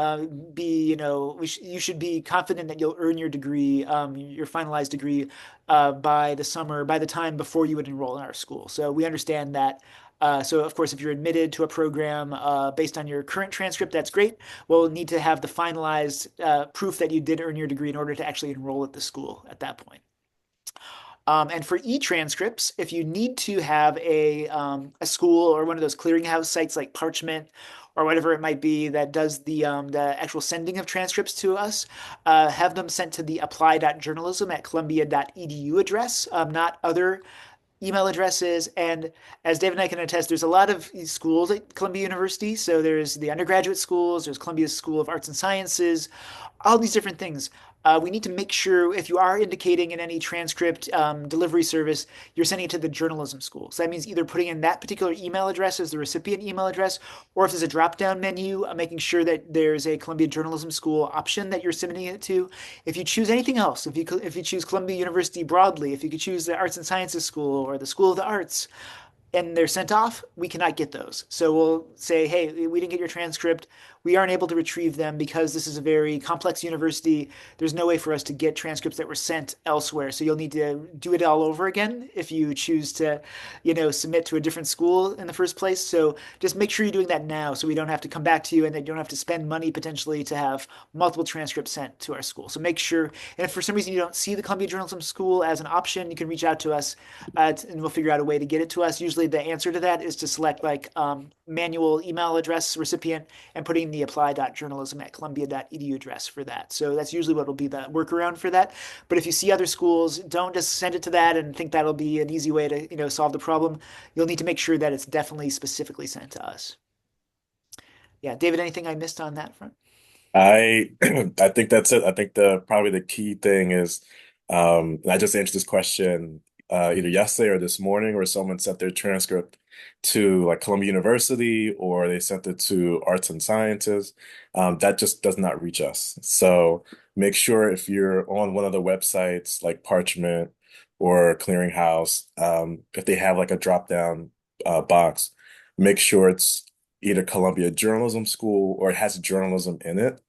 be, you should be confident that you'll earn your degree, your finalized degree, by the summer, by the time before you would enroll in our school. So we understand that So, of course, if you're admitted to a program based on your current transcript, that's great. We'll need to have the finalized proof that you did earn your degree in order to actually enroll at the school at that point. And for e-transcripts, if you need to have a school or one of those clearinghouse sites like Parchment or whatever it might be that does the actual sending of transcripts to us, have them sent to the apply.journalism@columbia.edu address, not other email addresses. And as David and I can attest, there's a lot of schools at Columbia University. So there's the undergraduate schools, there's Columbia School of Arts and Sciences, all these different things. We need to make sure if you are indicating in any transcript delivery service, you're sending it to the journalism school. So that means either putting in that particular email address as the recipient email address, or if there's a drop-down menu, making sure that there's a Columbia Journalism School option that you're submitting it to. If you choose anything else, if you choose Columbia University broadly, if you could choose the Arts and Sciences School or the School of the Arts, and they're sent off, we cannot get those. So we'll say, hey, we didn't get your transcript. We aren't able to retrieve them because this is a very complex university. There's no way for us to get transcripts that were sent elsewhere. So you'll need to do it all over again if you choose to, submit to a different school in the first place. So just make sure you're doing that now so we don't have to come back to you and that you don't have to spend money potentially to have multiple transcripts sent to our school. So make sure, and if for some reason you don't see the Columbia Journalism School as an option, you can reach out to us and we'll figure out a way to get it to us. Usually the answer to that is to select like manual email address recipient and putting the apply.journalism@columbia.edu address for that. So that's usually what will be the workaround for that. But if you see other schools, don't just send it to that and think that'll be an easy way to, solve the problem. You'll need to make sure that it's definitely specifically sent to us. Yeah, David, anything I missed on that front? I I think that's it. I think the probably the key thing is, and I just answered this question either yesterday or this morning, where someone sent their transcript to like Columbia University or they sent it to Arts and Sciences. That just does not reach us. So make sure if you're on one of the websites like Parchment or Clearinghouse, if they have like a drop down box, make sure it's either Columbia Journalism School or it has journalism in it,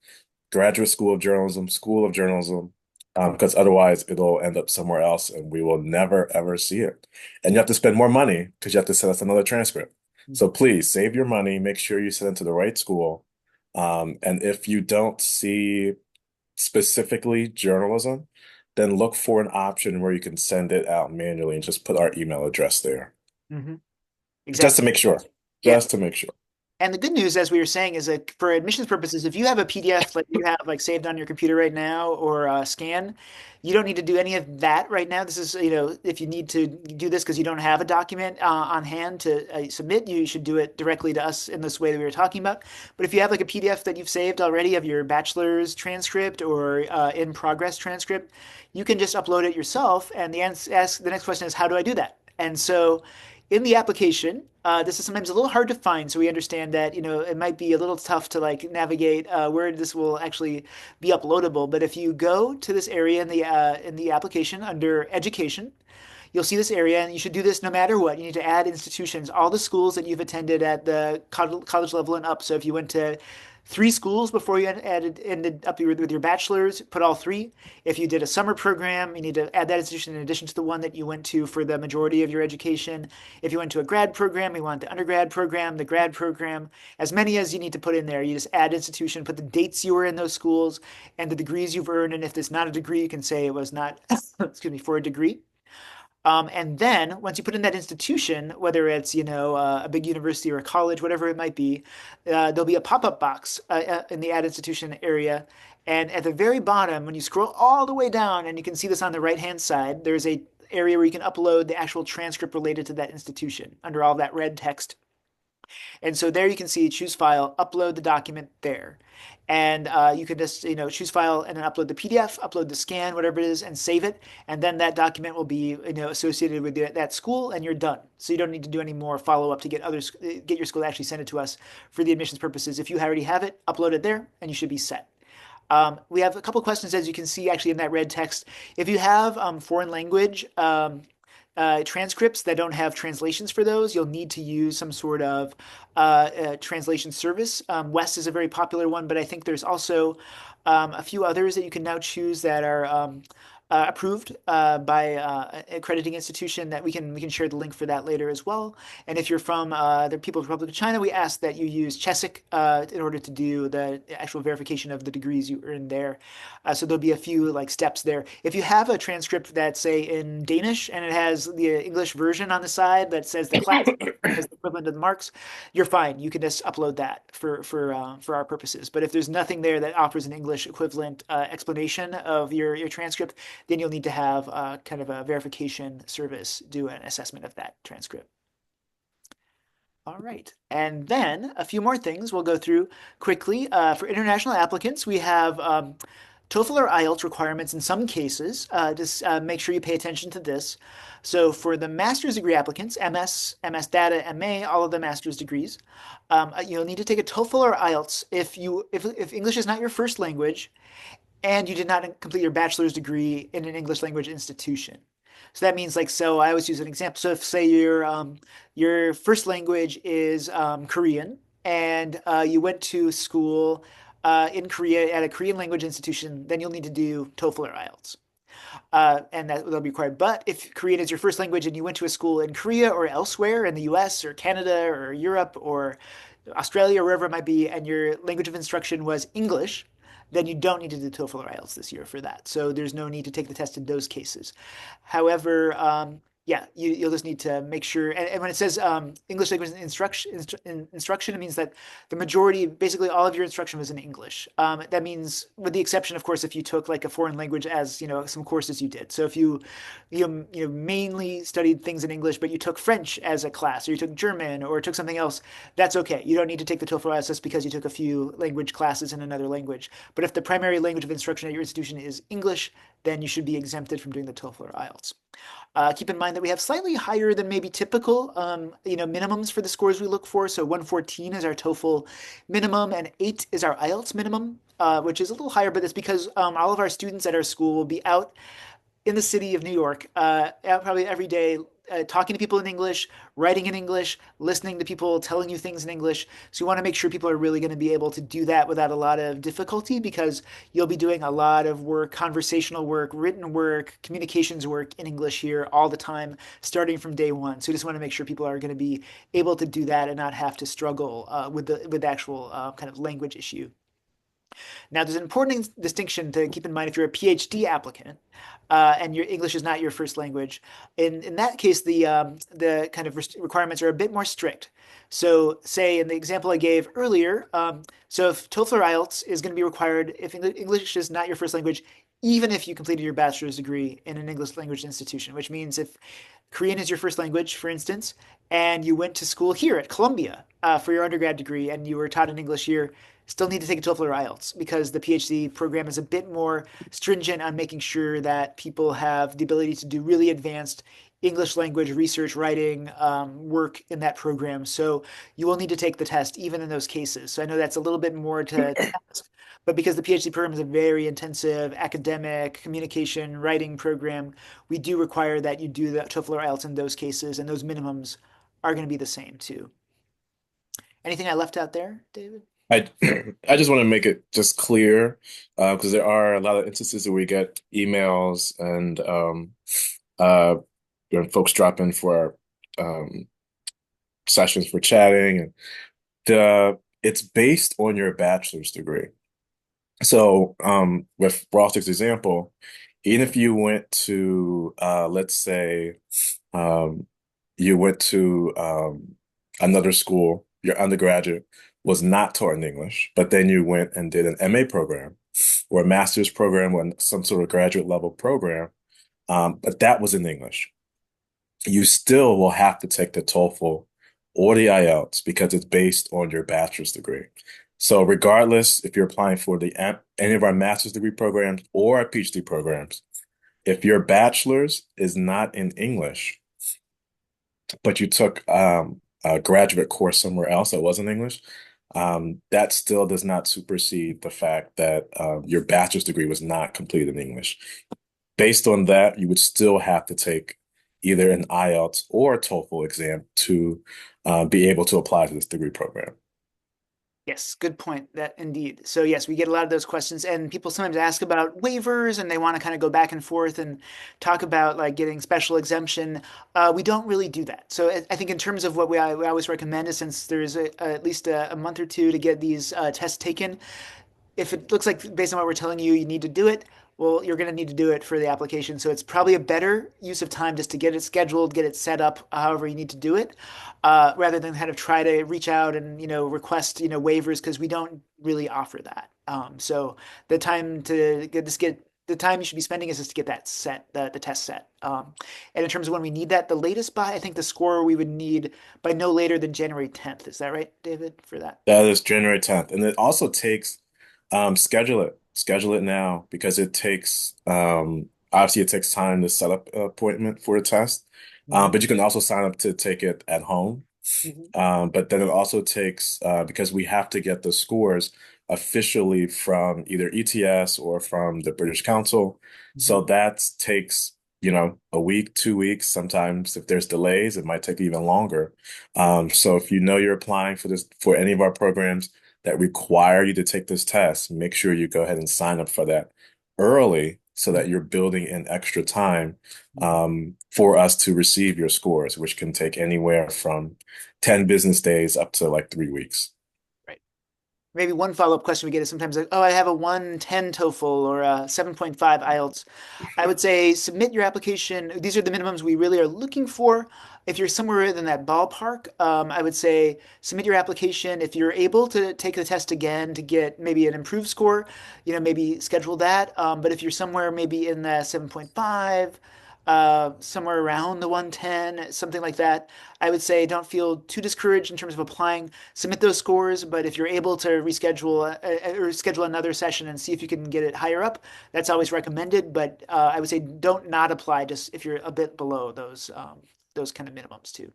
Graduate School of Journalism, School of Journalism, because otherwise it'll end up somewhere else and we will never ever see it. And you have to spend more money because you have to send us another transcript. So please save your money, make sure you send it to the right school. And if you don't see specifically journalism, then look for an option where you can send it out manually and just put our email address there. Mm-hmm. Just to Exactly. make sure. Yeah. Just to make sure. And the good news, as we were saying, is that for admissions purposes, if you have a PDF like you have like saved on your computer right now or scan, you don't need to do any of that right now. This is, if you need to do this because you don't have a document on hand to submit, you should do it directly to us in this way that we were talking about. But if you have like a PDF that you've saved already of your bachelor's transcript or in progress transcript, you can just upload it yourself. And the next question is, how do I do that? And so in the application, this is sometimes a little hard to find, so we understand that it might be a little tough to like navigate where this will actually be uploadable. But if you go to this area in the application under education, you'll see this area, and you should do this no matter what. You need to add institutions, all the schools that you've attended at the college level and up. So if you went to three schools before you ended up with your bachelor's, put all three. If you did a summer program, you need to add that institution in addition to the one that you went to for the majority of your education. If you went to a grad program, you want the undergrad program, the grad program, as many as you need to put in there. You just add institution, put the dates you were in those schools and the degrees you've earned. And if there's not a degree, you can say it was not, excuse me, for a degree. And then once you put in that institution, whether it's, a big university or a college, whatever it might be, there'll be a pop-up box in the add institution area. And at the very bottom, when you scroll all the way down, and you can see this on the right-hand side, there's a area where you can upload the actual transcript related to that institution under all that red text. And so there you can see choose file, upload the document there. And you can just, choose file and then upload the PDF, upload the scan, whatever it is, and save it. And then that document will be, associated with that school, and you're done. So you don't need to do any more follow up to get your school to actually send it to us for the admissions purposes. If you already have it, upload it there, and you should be set. We have a couple questions, as you can see, actually in that red text. If you have foreign language transcripts that don't have translations for those, you'll need to use some sort of translation service. West is a very popular one, but I think there's also a few others that you can now choose that are approved by accrediting institution that we can share the link for that later as well. And if you're from the People's Republic of China, we ask that you use CHESIC in order to do the actual verification of the degrees you earn there. So there'll be a few like steps there. If you have a transcript that's say in Danish and it has the English version on the side that says the class as the equivalent of the marks, you're fine. You can just upload that for our purposes. But if there's nothing there that offers an English equivalent explanation of your transcript, then you'll need to have kind of a verification service do an assessment of that transcript. All right. And then a few more things we'll go through quickly. For international applicants, we have TOEFL or IELTS requirements in some cases. Just make sure you pay attention to this. So for the master's degree applicants, MS Data, MA, all of the master's degrees, you'll need to take a TOEFL or IELTS if English is not your first language and you did not complete your bachelor's degree in an English language institution. So that means like, so I always use an example. So if say your first language is Korean and you went to school in Korea at a Korean language institution, then you'll need to do TOEFL or IELTS. And that'll be required. But if Korean is your first language and you went to a school in Korea or elsewhere in the US or Canada or Europe or Australia or wherever it might be, and your language of instruction was English, then you don't need to do TOEFL or IELTS this year for that. So there's no need to take the test in those cases. However, yeah, you'll just need to make sure. And when it says English language instruction, it means that the majority, basically all of your instruction was in English. That means, with the exception, of course, if you took like a foreign language as some courses you did. So if you mainly studied things in English, but you took French as a class, or you took German, or took something else, that's okay. You don't need to take the TOEFL IELTS just because you took a few language classes in another language. But if the primary language of instruction at your institution is English, then you should be exempted from doing the TOEFL or IELTS. Keep in mind that we have slightly higher than maybe typical, minimums for the scores we look for. So 114 is our TOEFL minimum, and 8 is our IELTS minimum, which is a little higher, but it's because all of our students at our school will be out in the city of New York, probably every day, talking to people in English, writing in English, listening to people telling you things in English. So you want to make sure people are really going to be able to do that without a lot of difficulty because you'll be doing a lot of work, conversational work, written work, communications work in English here all the time, starting from day one. So you just want to make sure people are going to be able to do that and not have to struggle with the actual kind of language issue. Now, there's an important distinction to keep in mind if you're a PhD applicant and your English is not your first language. In that case, the kind of requirements are a bit more strict. So, say in the example I gave earlier, so if TOEFL or IELTS is going to be required if English is not your first language, even if you completed your bachelor's degree in an English language institution, which means if Korean is your first language, for instance, and you went to school here at Columbia for your undergrad degree and you were taught in English here, still need to take a TOEFL or IELTS because the PhD program is a bit more stringent on making sure that people have the ability to do really advanced English language research, writing, work in that program. So you will need to take the test even in those cases. So I know that's a little bit more to ask, but because the PhD program is a very intensive academic communication writing program, we do require that you do the TOEFL or IELTS in those cases, and those minimums are going to be the same too. Anything I left out there, David? I I just want to make it just clear because there are a lot of instances where we get emails and uh when folks drop in for sessions for chatting and it's based on your bachelor's degree. So with Ross's example, even if you went to let's say um you went to another school, your undergraduate was not taught in English, but then you went and did an MA program or a master's program or some sort of graduate level program, but that was in English. You still will have to take the TOEFL or the IELTS because it's based on your bachelor's degree. So regardless if you're applying for any of our master's degree programs or our PhD programs, if your bachelor's is not in English, but you took a graduate course somewhere else that wasn't English, that still does not supersede the fact that your bachelor's degree was not completed in English. Based on that, you would still have to take either an IELTS or a TOEFL exam to be able to apply to this degree program. Yes, good point. That indeed. So yes, we get a lot of those questions, and people sometimes ask about waivers, and they want to kind of go back and forth and talk about like getting special exemption. We don't really do that. So I think in terms of what we always recommend is since there's at least a month or two to get these tests taken, if it looks like based on what we're telling you, you need to do it, well, you're going to need to do it for the application. So it's probably a better use of time just to get it scheduled, get it set up, however you need to do it, rather than kind of try to reach out and request waivers because we don't really offer that. So the time to get the time you should be spending is just to get that set, the test set. And in terms of when we need that, the latest by I think the score we would need by no later than January 10th. Is that right, David, for that? That is January 10th. And it also takes schedule it. Schedule it now because it takes obviously it takes time to set up an appointment for a test. Mhm. But you can also sign up to take it at home. Mhm. But then it also takes because we have to get the scores officially from either ETS or from the British Council. So Mhm. that takes, a week, 2 weeks. Sometimes if there's delays, it might take even longer. So if you know you're applying for this for any of our programs that require you to take this test, make sure you go ahead and sign up for that early so that you're building in extra time Mhm. for us to receive your scores, which can take anywhere from 10 business days up to like 3 weeks. Right. Maybe one follow-up question we get is sometimes like, oh, I have a 110 TOEFL or a 7.5 IELTS. I would say submit your application. These are the minimums we really are looking for. If you're somewhere in that ballpark, I would say submit your application. If you're able to take the test again to get maybe an improved score, maybe schedule that. But if you're somewhere maybe in the 7.5, somewhere around the 110, something like that, I would say don't feel too discouraged in terms of applying. Submit those scores, but if you're able to reschedule or schedule another session and see if you can get it higher up, that's always recommended. But I would say don't not apply just if you're a bit below those kind of minimums too.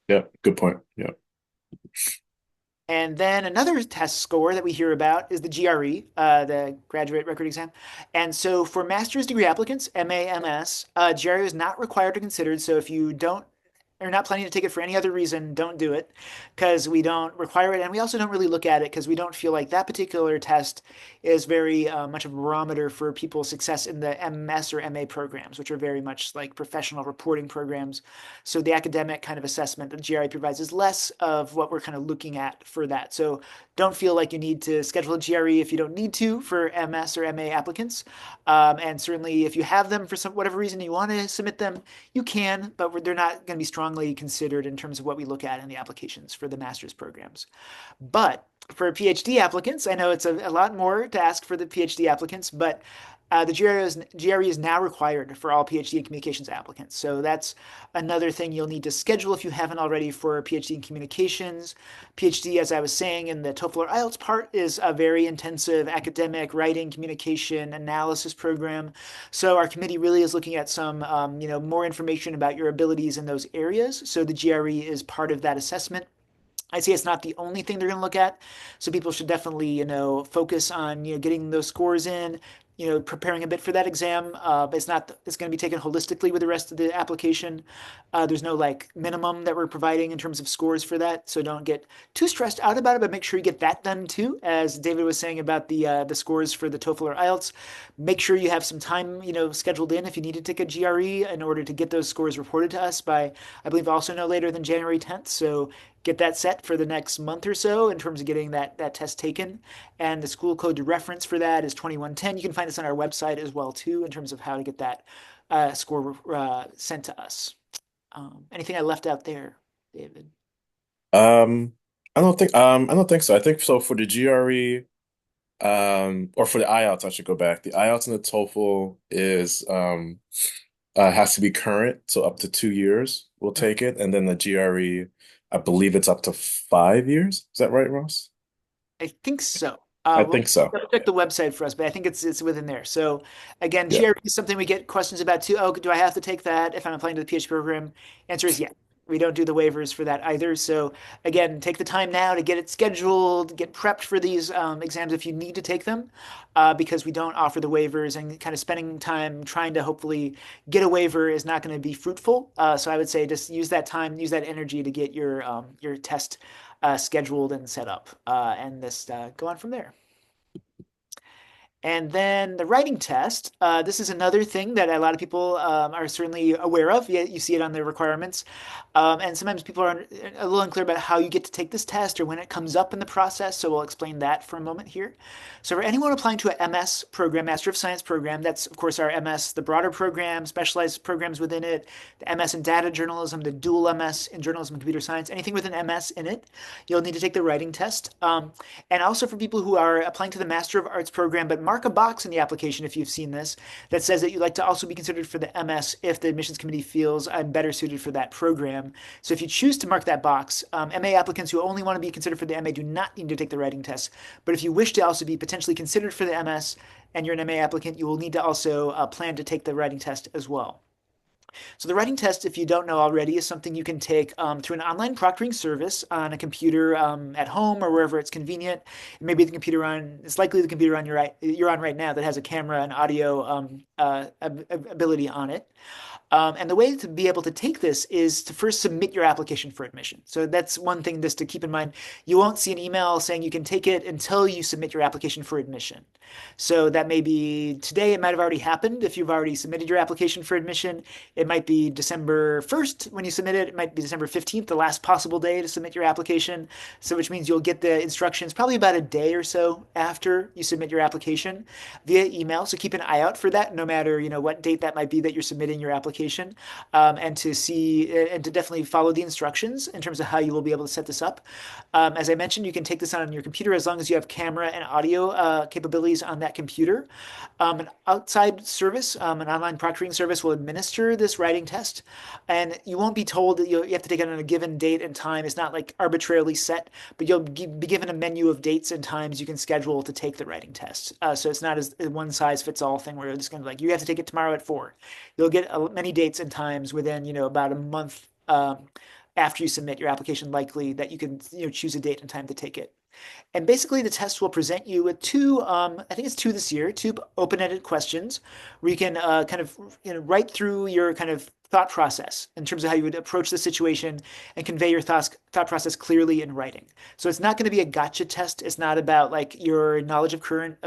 Yeah, good point. Yeah. And then another test score that we hear about is the GRE, the Graduate Record Exam. And so for master's degree applicants, MA, MS, GRE is not required or considered. So if you don't are not planning to take it for any other reason, don't do it because we don't require it. And we also don't really look at it because we don't feel like that particular test is very much of a barometer for people's success in the MS or MA programs, which are very much like professional reporting programs. So the academic kind of assessment that GRE provides is less of what we're kind of looking at for that. So don't feel like you need to schedule a GRE if you don't need to for MS or MA applicants. And certainly if you have them for some whatever reason you want to submit them, you can, but they're not going to be strongly considered in terms of what we look at in the applications for the master's programs. But for PhD applicants, I know it's a lot more to ask for the PhD applicants, but the GRE is now required for all PhD in communications applicants. So that's another thing you'll need to schedule if you haven't already for PhD in communications. PhD, as I was saying in the TOEFL or IELTS part, is a very intensive academic writing, communication, analysis program. So our committee really is looking at some, more information about your abilities in those areas. So the GRE is part of that assessment. I'd say it's not the only thing they're going to look at. So people should definitely, focus on, getting those scores in, preparing a bit for that exam. But it's going to be taken holistically with the rest of the application. There's no like minimum that we're providing in terms of scores for that. So don't get too stressed out about it, but make sure you get that done too. As David was saying about the scores for the TOEFL or IELTS, make sure you have some time, scheduled in if you need to take a GRE in order to get those scores reported to us by, I believe, also no later than January 10th. So get that set for the next month or so in terms of getting that test taken. And the school code to reference for that is 2110. You can find this on our website as well too in terms of how to get that score sent to us. Anything I left out there, David? Um, I don't think so. I think so for the GRE, or for the IELTS, I should go back. The IELTS and the TOEFL is has to be current, so up to 2 years we'll take it. And then the GRE, I believe it's up to 5 years. Is that right, Ross? I think so. I We'll think so. check the website for us, but I think it's within there. So again, Yeah. GRE is something we get questions about too. Oh, do I have to take that if I'm applying to the PhD program? Answer is yes. We don't do the waivers for that either. So again, take the time now to get it scheduled, get prepped for these exams if you need to take them, because we don't offer the waivers, and kind of spending time trying to hopefully get a waiver is not going to be fruitful. So I would say just use that time, use that energy to get your test scheduled and set up, and just go on from there. And then the writing test. This is another thing that a lot of people are certainly aware of. You see it on the requirements. And sometimes people are a little unclear about how you get to take this test or when it comes up in the process. So we'll explain that for a moment here. So for anyone applying to an MS program, Master of Science program, that's of course our MS, the broader program, specialized programs within it, the MS in data journalism, the dual MS in journalism and computer science, anything with an MS in it, you'll need to take the writing test. And also for people who are applying to the Master of Arts program, but mark a box in the application if you've seen this that says that you'd like to also be considered for the MS if the admissions committee feels I'm better suited for that program. So if you choose to mark that box, MA applicants who only want to be considered for the MA do not need to take the writing test. But if you wish to also be potentially considered for the MS and you're an MA applicant, you will need to also plan to take the writing test as well. So the writing test, if you don't know already, is something you can take through an online proctoring service on a computer at home or wherever it's convenient. Maybe the computer on, it's likely the computer on you're on right now that has a camera and audio ability on it. And the way to be able to take this is to first submit your application for admission. So that's one thing just to keep in mind. You won't see an email saying you can take it until you submit your application for admission. So that may be today, it might have already happened if you've already submitted your application for admission. It might be December 1st when you submit it. It might be December 15th, the last possible day to submit your application. So which means you'll get the instructions probably about a day or so after you submit your application via email. So keep an eye out for that, no matter what date that might be that you're submitting your application, and to see and to definitely follow the instructions in terms of how you will be able to set this up. As I mentioned, you can take this on your computer as long as you have camera and audio capabilities on that computer. An outside service, an online proctoring service, will administer this writing test, and you won't be told that you have to take it on a given date and time. It's not like arbitrarily set, but you'll be given a menu of dates and times you can schedule to take the writing test. So it's not as a one size fits all thing where it's going to be like you have to take it tomorrow at 4. You'll get many dates and times within about a month after you submit your application, likely that you can choose a date and time to take it. And basically, the test will present you with two, I think it's two this year, two open-ended questions where you can kind of write through your kind of thought process in terms of how you would approach the situation and convey your thought process clearly in writing. So it's not going to be a gotcha test. It's not about like your knowledge of current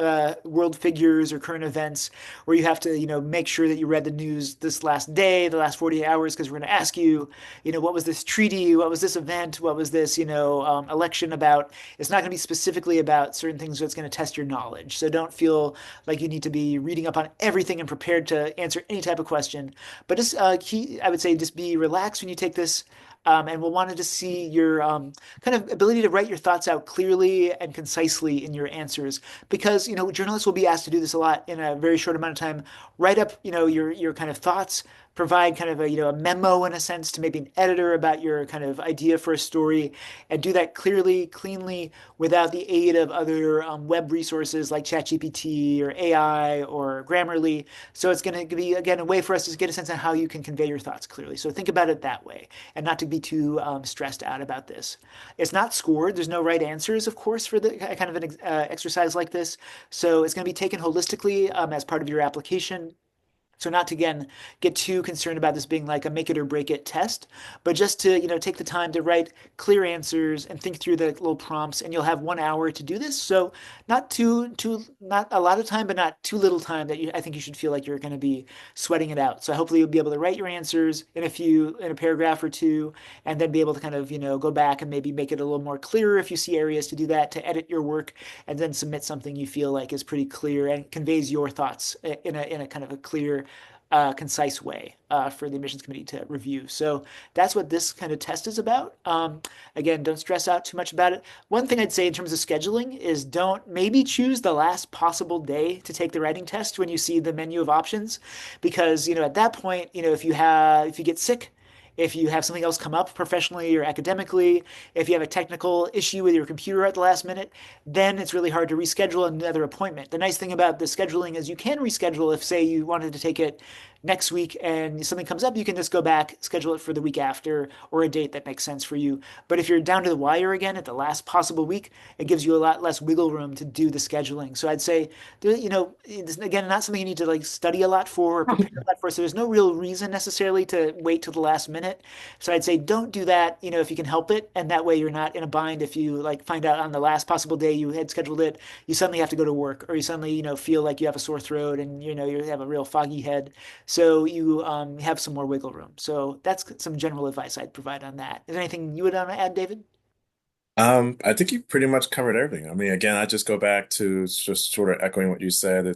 world figures or current events where you have to, make sure that you read the news this last day, the last 48 hours, because we're going to ask you, what was this treaty? What was this event? What was this, election about? It's not going to be specifically about certain things that's going to test your knowledge. So don't feel like you need to be reading up on everything and prepared to answer any type of question. But just I would say just be relaxed when you take this. And we'll want to just see your kind of ability to write your thoughts out clearly and concisely in your answers, because journalists will be asked to do this a lot in a very short amount of time. Write up your kind of thoughts, provide kind of a memo in a sense to maybe an editor about your kind of idea for a story, and do that clearly, cleanly, without the aid of other web resources like ChatGPT or AI or Grammarly. So it's going to be, again, a way for us to get a sense of how you can convey your thoughts clearly. So think about it that way and not to be too stressed out about this. It's not scored. There's no right answers, of course, for the kind of an exercise like this. So it's going to be taken holistically as part of your application. So not to, again, get too concerned about this being like a make it or break it test, but just to, take the time to write clear answers and think through the little prompts, and you'll have 1 hour to do this. So not not a lot of time, but not too little time that I think you should feel like you're going to be sweating it out. So hopefully you'll be able to write your answers in a paragraph or two, and then be able to kind of, go back and maybe make it a little more clearer if you see areas to do that, to edit your work, and then submit something you feel like is pretty clear and conveys your thoughts in a kind of a clear, concise way for the admissions committee to review. So that's what this kind of test is about. Again, don't stress out too much about it. One thing I'd say in terms of scheduling is don't maybe choose the last possible day to take the writing test when you see the menu of options, because at that point, if you get sick If you have something else come up professionally or academically, if you have a technical issue with your computer at the last minute, then it's really hard to reschedule another appointment. The nice thing about the scheduling is you can reschedule if, say, you wanted to take it next week and something comes up, you can just go back, schedule it for the week after or a date that makes sense for you. But if you're down to the wire again at the last possible week, it gives you a lot less wiggle room to do the scheduling. So I'd say, it's, again, not something you need to like study a lot for or prepare a lot for. So there's no real reason necessarily to wait till the last minute. So I'd say don't do that, if you can help it. And that way you're not in a bind if you like find out on the last possible day you had scheduled it, you suddenly have to go to work or you suddenly, feel like you have a sore throat and, you have a real foggy head. So you have some more wiggle room. So that's some general advice I'd provide on that. Is there anything you would want to add, David? I think you pretty much covered everything. I mean, again, I just go back to just sort of echoing what you said.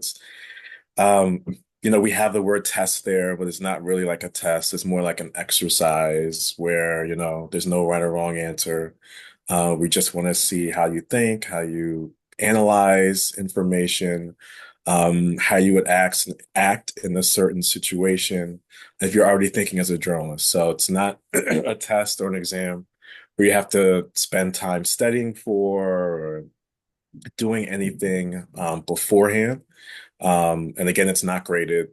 Um, we have the word test there, but it's not really like a test. It's more like an exercise where, there's no right or wrong answer. We just want to see how you think, how you analyze information, how you would act in a certain situation if you're already thinking as a journalist. So it's not a test or an exam where you have to spend time studying for or doing anything beforehand. And again, it's not graded.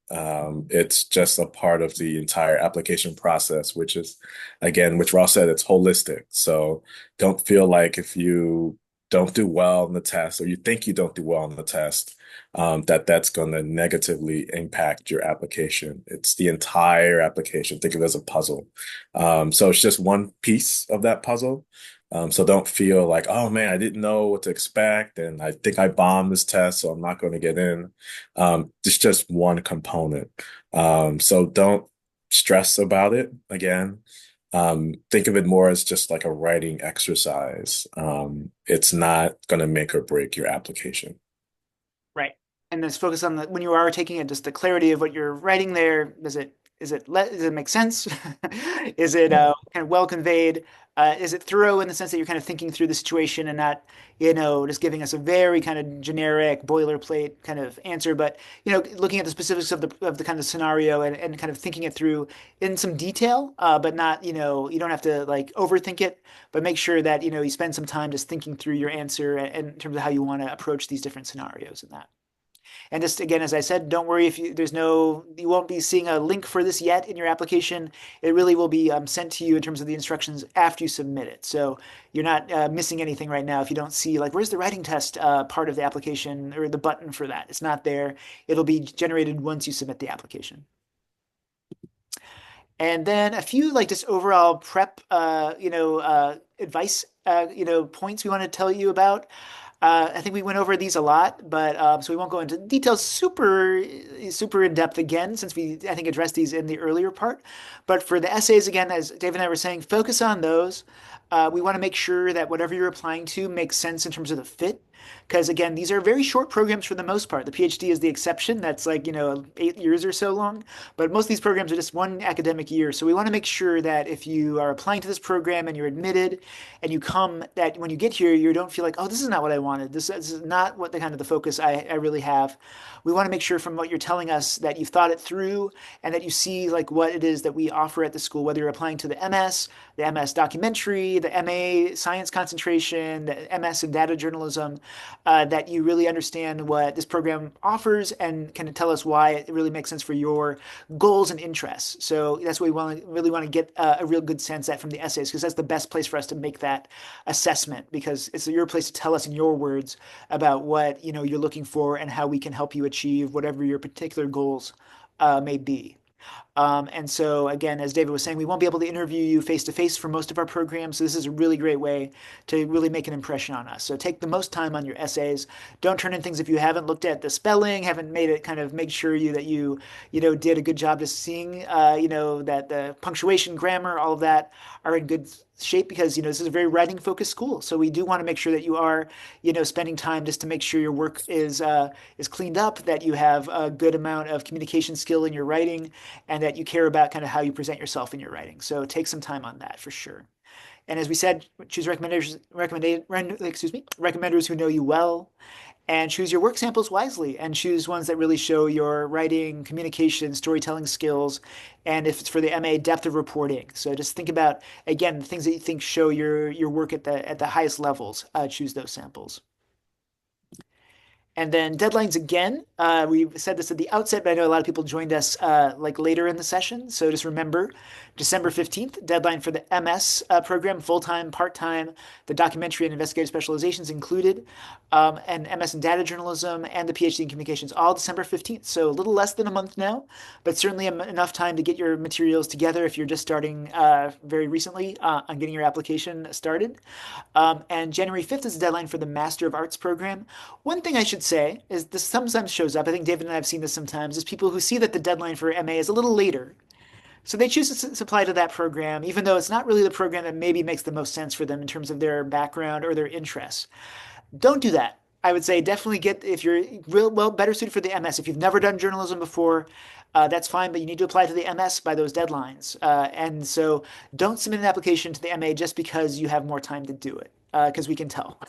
It's just a part of the entire application process, which is, again, which Ross said, it's holistic. So don't feel like if you don't do well in the test or you think you don't do well in the test, that's going to negatively impact your application. It's the entire application. Think of it as a puzzle. So it's just one piece of that puzzle. So don't feel like, oh man, I didn't know what to expect, and I think I bombed this test, so I'm not going to get in. It's just one component. So don't stress about it again. Think of it more as just like a writing exercise. It's not going to make or break your application. Right. And let's focus on when you are taking it, just the clarity of what you're writing there. Does it make sense? Is it kind of well conveyed? Is it thorough in the sense that you're kind of thinking through the situation and not, just giving us a very kind of generic boilerplate kind of answer, but looking at the specifics of the kind of scenario and kind of thinking it through in some detail, but not, you don't have to like overthink it, but make sure that, you spend some time just thinking through your answer in terms of how you want to approach these different scenarios and that. And just again, as I said, don't worry if you won't be seeing a link for this yet in your application. It really will be sent to you in terms of the instructions after you submit it. So you're not missing anything right now if you don't see like where's the writing test part of the application or the button for that. It's not there. It'll be generated once you submit the application. And then a few like just overall prep, advice, points we want to tell you about. I think we went over these a lot, but so we won't go into details super in depth again, since we I think addressed these in the earlier part. But for the essays, again, as Dave and I were saying, focus on those. We want to make sure that whatever you're applying to makes sense in terms of the fit. Because again, these are very short programs for the most part. The PhD is the exception. That's like, 8 years or so long. But most of these programs are just one academic year. So we want to make sure that if you are applying to this program and you're admitted and you come, that when you get here, you don't feel like, oh, this is not what I wanted. This is not what the kind of the focus I really have. We want to make sure from what you're telling us that you've thought it through and that you see like what it is that we offer at the school, whether you're applying to the MS documentary, the MA science concentration, the MS in data journalism, that you really understand what this program offers and can tell us why it really makes sense for your goals and interests. So that's what we really want to get a real good sense at from the essays, because that's the best place for us to make that assessment, because it's your place to tell us in your words about what you're looking for and how we can help you achieve whatever your particular goals may be. And so, again, as David was saying, we won't be able to interview you face to face for most of our programs. So this is a really great way to really make an impression on us. So take the most time on your essays. Don't turn in things if you haven't looked at the spelling, haven't made it kind of make sure that you did a good job just seeing, that the punctuation, grammar, all of that are in good shape, because this is a very writing focused school. So we do want to make sure that you are spending time just to make sure your work is cleaned up, that you have a good amount of communication skill in your writing, and that you care about kind of how you present yourself in your writing. So take some time on that for sure. And as we said, choose recommenders who know you well, and choose your work samples wisely and choose ones that really show your writing, communication, storytelling skills, and if it's for the MA, depth of reporting. So just think about, again, the things that you think show your work at the highest levels. Choose those samples. And then deadlines again. We said this at the outset, but I know a lot of people joined us like later in the session. So just remember, December 15th, deadline for the MS program, full-time, part-time, the documentary and investigative specializations included, and MS in data journalism and the PhD in communications, all December 15th. So a little less than a month now, but certainly enough time to get your materials together if you're just starting very recently on getting your application started. And January 5th is the deadline for the Master of Arts program. One thing I should say is this sometimes shows up. I think David and I have seen this sometimes, is people who see that the deadline for MA is a little later. So they choose to apply to that program, even though it's not really the program that maybe makes the most sense for them in terms of their background or their interests. Don't do that. I would say definitely get, if you're real well better suited for the MS. If you've never done journalism before, that's fine, but you need to apply to the MS by those deadlines. And so don't submit an application to the MA just because you have more time to do it, because we can tell.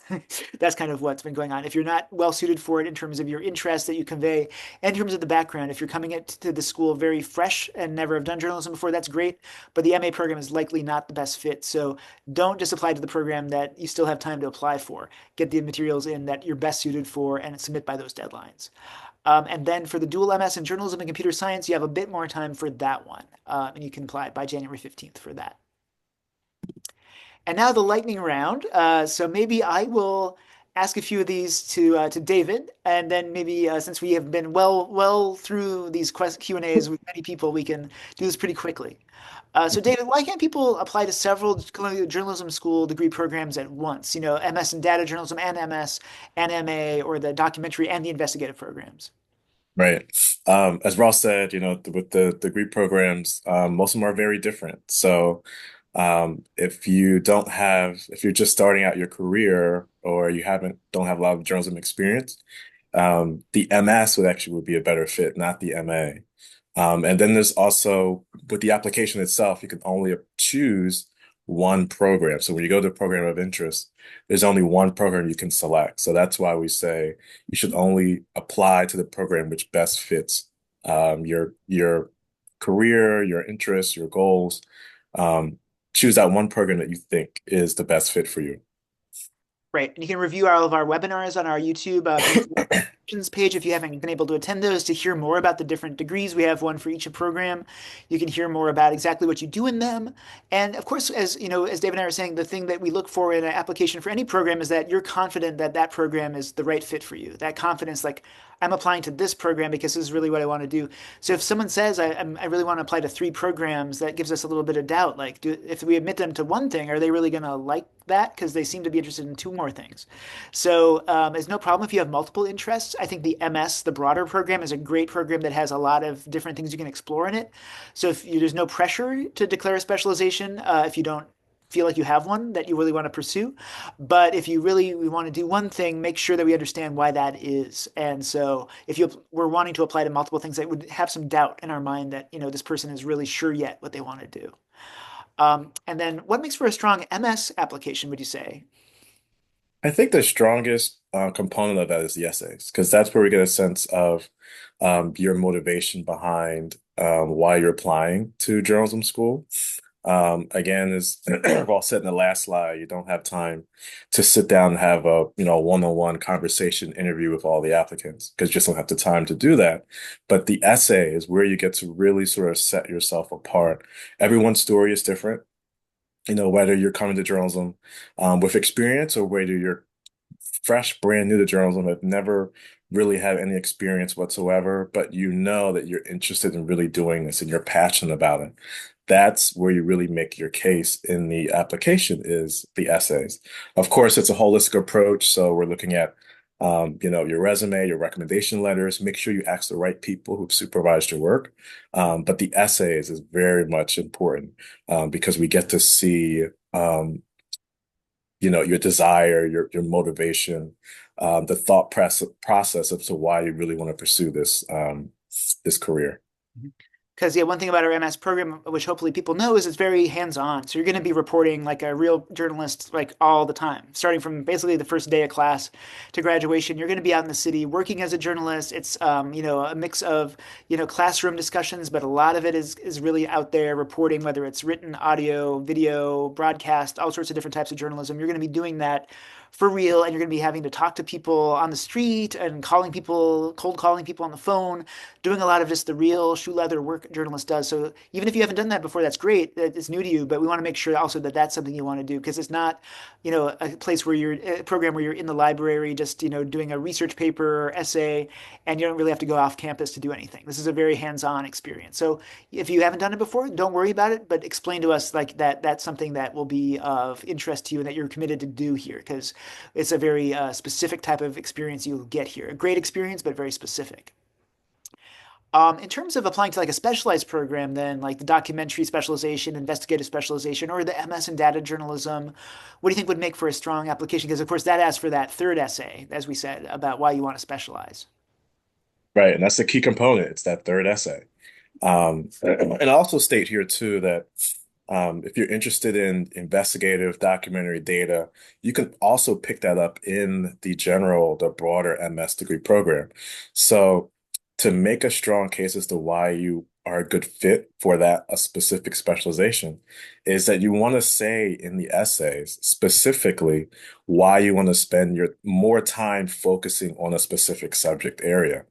That's kind of what's been going on. If you're not well suited for it in terms of your interest that you convey, and in terms of the background, if you're coming to the school very fresh and never have done journalism before, that's great. But the MA program is likely not the best fit. So don't just apply to the program that you still have time to apply for. Get the materials in that you're best suited for and submit by those deadlines. And then for the dual MS in journalism and computer science, you have a bit more time for that one. And you can apply by January 15th for that. And now the lightning round. So maybe I will ask a few of these to David, and then maybe since we have been well through these Q&As with many people, we can do this pretty quickly. So David, why can't people apply to several Columbia Journalism School degree programs at once? You know, MS in data journalism and MS and MA, or the documentary and the investigative programs. Right. As Ross said, with the degree programs, most of them are very different. So, if you're just starting out your career or you don't have a lot of journalism experience, the MS would be a better fit, not the MA. And then there's also with the application itself, you can only choose one program. So when you go to a program of interest, there's only one program you can select. So that's why we say you should only apply to the program which best fits your career, your interests, your goals. Um, Choose that one program that you think is the best fit for you. Right. And you can review all of our webinars on our YouTube page if you haven't been able to attend those to hear more about the different degrees. We have one for each program. You can hear more about exactly what you do in them. And of course, as you know, as David and I were saying, the thing that we look for in an application for any program is that you're confident that that program is the right fit for you. That confidence, like, I'm applying to this program because this is really what I want to do. So if someone says, I really want to apply to 3 programs, that gives us a little bit of doubt. Like, if we admit them to one thing, are they really going to like that? Because they seem to be interested in 2 more things. So it's no problem if you have multiple interests. I think the MS, the broader program, is a great program that has a lot of different things you can explore in it. So if there's no pressure to declare a specialization, if you don't feel like you have one that you really want to pursue. But if you really we want to do one thing, make sure that we understand why that is. And so if we're wanting to apply to multiple things, that would have some doubt in our mind that, this person is really sure yet what they want to do. And then what makes for a strong MS application, would you say? I think the strongest component of that is the essays, because that's where we get a sense of your motivation behind why you're applying to journalism school. Again, as Paul said in the last slide, you don't have time to sit down and have a one-on-one conversation interview with all the applicants because you just don't have the time to do that. But the essay is where you get to really sort of set yourself apart. Everyone's story is different. Whether you're coming to journalism with experience or whether you're fresh, brand new to journalism, have never really had any experience whatsoever, but you know that you're interested in really doing this and you're passionate about it. That's where you really make your case in the application is the essays. Of course, it's a holistic approach. So we're looking at, your resume, your recommendation letters, make sure you ask the right people who've supervised your work. But the essays is very much important because we get to see, your desire, your motivation, the process of to why you really want to pursue this career. Because yeah, one thing about our MS program, which hopefully people know, is it's very hands-on. So you're going to be reporting like a real journalist, like all the time, starting from basically the first day of class to graduation. You're going to be out in the city working as a journalist. It's a mix of classroom discussions, but a lot of it is really out there reporting, whether it's written, audio, video, broadcast, all sorts of different types of journalism. You're going to be doing that for real, and you're going to be having to talk to people on the street and calling people, cold calling people on the phone, doing a lot of just the real shoe leather work a journalist does. So even if you haven't done that before, that's great. That it's new to you, but we want to make sure also that that's something you want to do because it's not, a place where a program where you're in the library just, doing a research paper or essay, and you don't really have to go off campus to do anything. This is a very hands-on experience. So if you haven't done it before, don't worry about it, but explain to us like that that's something that will be of interest to you and that you're committed to do here because it's a very specific type of experience you'll get here. A great experience, but very specific. In terms of applying to like a specialized program, then like the documentary specialization, investigative specialization, or the MS in data journalism, what do you think would make for a strong application? Because of course that asks for that third essay, as we said, about why you want to specialize. Right, and that's the key component. It's that third essay. And I also state here too that if you're interested in investigative documentary data, you can also pick that up in the broader MS degree program. So to make a strong case as to why you are a good fit for that, a specific specialization, is that you want to say in the essays specifically why you want to spend your more time focusing on a specific subject area.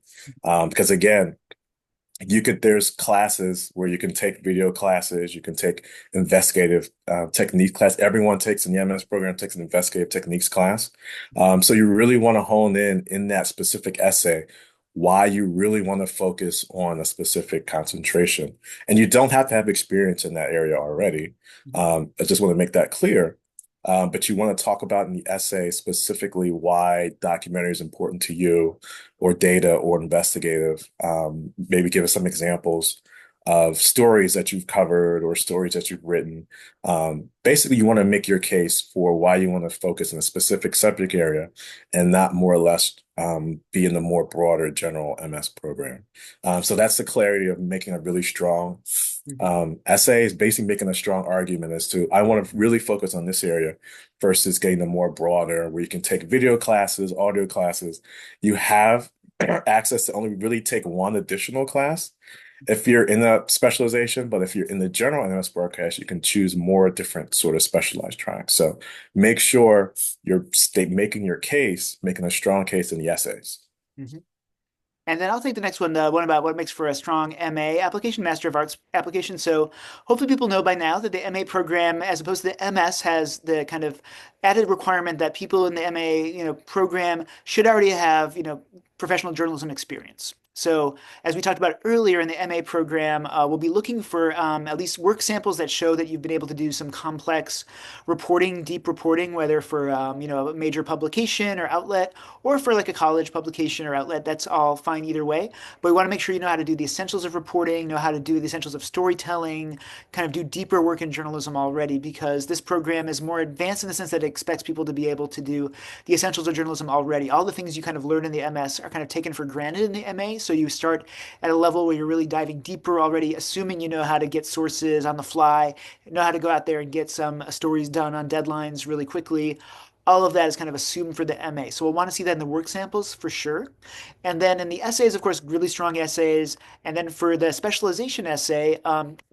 Because again, there's classes where you can take video classes, you can take investigative technique class. Everyone takes in the MS program takes an investigative techniques class. So you really want to hone in that specific essay why you really want to focus on a specific concentration. And you don't have to have experience in that area already. I just want to make that clear. But you want to talk about in the essay specifically why documentary is important to you, or data, or investigative. Maybe give us some examples of stories that you've covered or stories that you've written. Basically, you want to make your case for why you want to focus in a specific subject area and not more or less be in the more broader general MS program. So that's the clarity of making a really strong Mhm. essay is basically making a strong argument as to I want to really focus on this area versus getting the more broader where you can take video classes, audio classes. You have access to only really take one additional class if you're in a specialization, but if you're in the general MS broadcast, you can choose more different sort of specialized tracks. So make sure making your case, making a strong case in the essays. Mhm. And then I'll take the next one, the one about what makes for a strong MA application, Master of Arts application. So hopefully people know by now that the MA program, as opposed to the MS, has the kind of added requirement that people in the MA, program should already have, professional journalism experience. So as we talked about earlier in the MA program, we'll be looking for at least work samples that show that you've been able to do some complex reporting, deep reporting, whether for a major publication or outlet, or for like a college publication or outlet. That's all fine either way. But we want to make sure you know how to do the essentials of reporting, know how to do the essentials of storytelling, kind of do deeper work in journalism already, because this program is more advanced in the sense that it expects people to be able to do the essentials of journalism already. All the things you kind of learn in the MS are kind of taken for granted in the MA. So you start at a level where you're really diving deeper already, assuming you know how to get sources on the fly, know how to go out there and get some stories done on deadlines really quickly. All of that is kind of assumed for the MA. So we'll want to see that in the work samples for sure. And then in the essays, of course, really strong essays. And then for the specialization essay,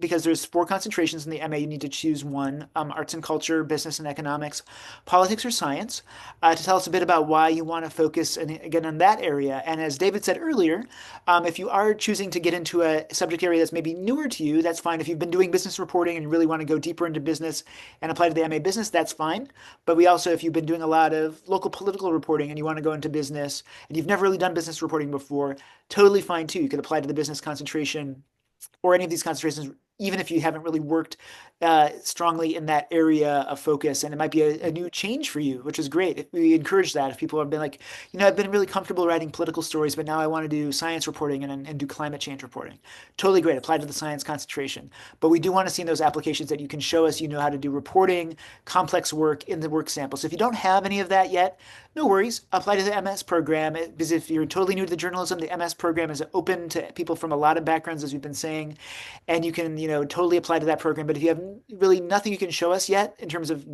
because there's 4 concentrations in the MA, you need to choose one: arts and culture, business and economics, politics or science, to tell us a bit about why you want to focus again on that area. And as David said earlier, if you are choosing to get into a subject area that's maybe newer to you, that's fine. If you've been doing business reporting and you really want to go deeper into business and apply to the MA business, that's fine. But we also, if you've been doing a lot of local political reporting and you want to go into business and you've never really done business reporting before, totally fine too. You could apply to the business concentration or any of these concentrations even if you haven't really worked strongly in that area of focus. And it might be a new change for you, which is great. We encourage that. If people have been like, I've been really comfortable writing political stories, but now I want to do science reporting and do climate change reporting. Totally great. Apply to the science concentration. But we do want to see in those applications that you can show us you know how to do reporting, complex work in the work sample. So if you don't have any of that yet, no worries. Apply to the MS program because if you're totally new to the journalism, the MS program is open to people from a lot of backgrounds, as we've been saying, and you can, totally apply to that program. But if you have really nothing you can show us yet in terms of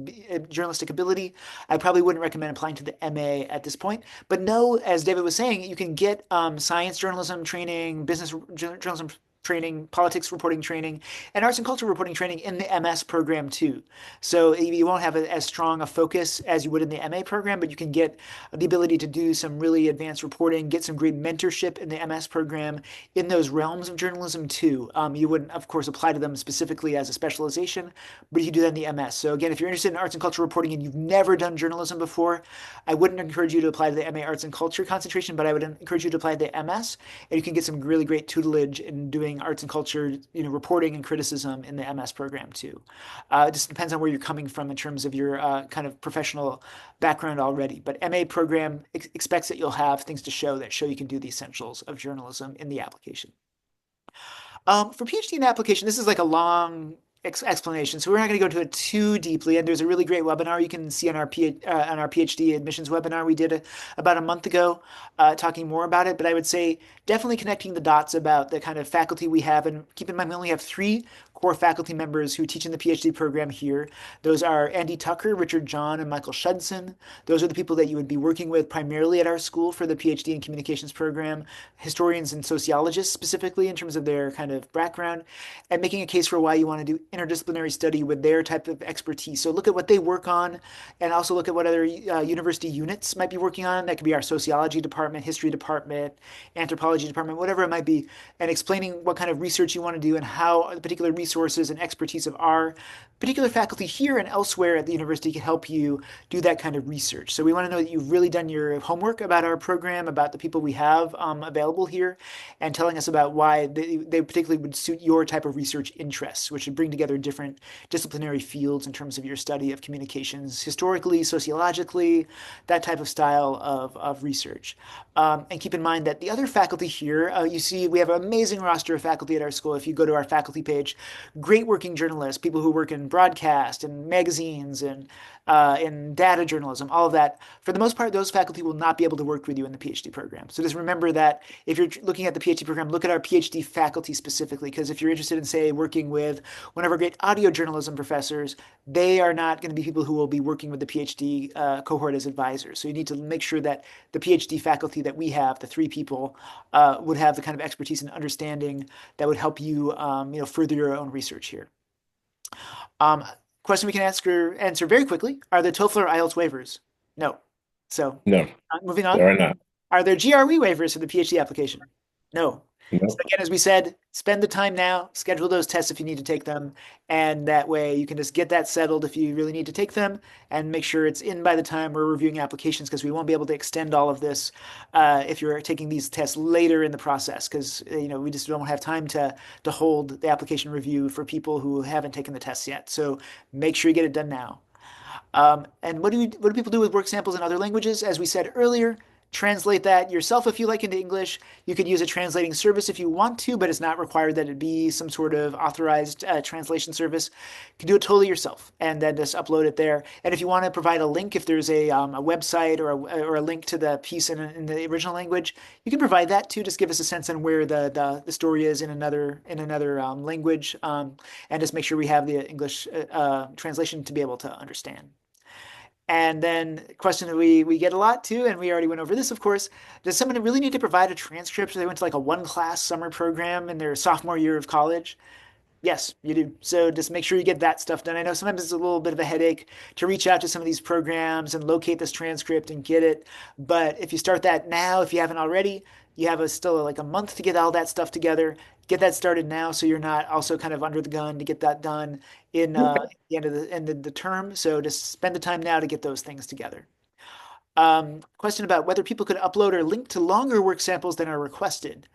journalistic ability, I probably wouldn't recommend applying to the MA at this point. But no, as David was saying, you can get science journalism training, business journalism training, politics reporting training, and arts and culture reporting training in the MS program too. So you won't have as strong a focus as you would in the MA program, but you can get the ability to do some really advanced reporting, get some great mentorship in the MS program in those realms of journalism too. You wouldn't, of course, apply to them specifically as a specialization, but you do that in the MS. So again, if you're interested in arts and culture reporting and you've never done journalism before, I wouldn't encourage you to apply to the MA Arts and Culture concentration, but I would encourage you to apply to the MS, and you can get some really great tutelage in doing arts and culture, reporting and criticism in the MS program too. It just depends on where you're coming from in terms of your kind of professional background already. But MA program expects that you'll have things to show that show you can do the essentials of journalism in the application. For PhD in application, this is like a long explanation, so we're not going to go into it too deeply. And there's a really great webinar you can see on our PhD admissions webinar we did about a month ago, talking more about it. But I would say definitely connecting the dots about the kind of faculty we have. And keep in mind, we only have 3 core faculty members who teach in the PhD program here. Those are Andy Tucker, Richard John, and Michael Shudson. Those are the people that you would be working with primarily at our school for the PhD in communications program, historians and sociologists specifically in terms of their kind of background, and making a case for why you want to do interdisciplinary study with their type of expertise. So look at what they work on and also look at what other university units might be working on. That could be our sociology department, history department, anthropology department, whatever it might be, and explaining what kind of research you want to do and how the particular resources and expertise of our particular faculty here and elsewhere at the university can help you do that kind of research. So we want to know that you've really done your homework about our program, about the people we have available here, and telling us about why they particularly would suit your type of research interests, which would bring together different disciplinary fields in terms of your study of communications historically, sociologically, that type of style of research. And keep in mind that the other faculty here, you see we have an amazing roster of faculty at our school. If you go to our faculty page, great working journalists, people who work in broadcast and magazines and in data journalism, all of that. For the most part, those faculty will not be able to work with you in the PhD program. So just remember that if you're looking at the PhD program, look at our PhD faculty specifically, because if you're interested in, say, working with one of our great audio journalism professors, they are not going to be people who will be working with the PhD cohort as advisors. So you need to make sure that the PhD faculty that we have, the 3 people, would have the kind of expertise and understanding that would help you, further your own research here. Um, Question we can answer very quickly. Are there TOEFL or IELTS waivers? No. So No, moving on. there are not. Are there GRE waivers for the PhD application? No. So No. again, as we said, spend the time now, schedule those tests if you need to take them, and that way you can just get that settled if you really need to take them, and make sure it's in by the time we're reviewing applications, because we won't be able to extend all of this if you're taking these tests later in the process, because we just don't have time to hold the application review for people who haven't taken the tests yet. So make sure you get it done now. And what do people do with work samples in other languages? As we said earlier, translate that yourself if you like into English. You could use a translating service if you want to, but it's not required that it be some sort of authorized translation service. You can do it totally yourself and then just upload it there. And if you want to provide a link, if there's a website or a link to the piece in the original language, you can provide that too. Just give us a sense on where the story is in another language, and just make sure we have the English translation to be able to understand. And then a question that we get a lot too, and we already went over this, of course, does someone really need to provide a transcript if they went to like a 1-class summer program in their sophomore year of college? Yes, you do. So just make sure you get that stuff done. I know sometimes it's a little bit of a headache to reach out to some of these programs and locate this transcript and get it. But if you start that now, if you haven't already, you have still like a month to get all that stuff together. Get that started now so you're not also kind of under the gun to get that done in the end of the term. So just spend the time now to get those things together. Question about whether people could upload or link to longer work samples than are requested.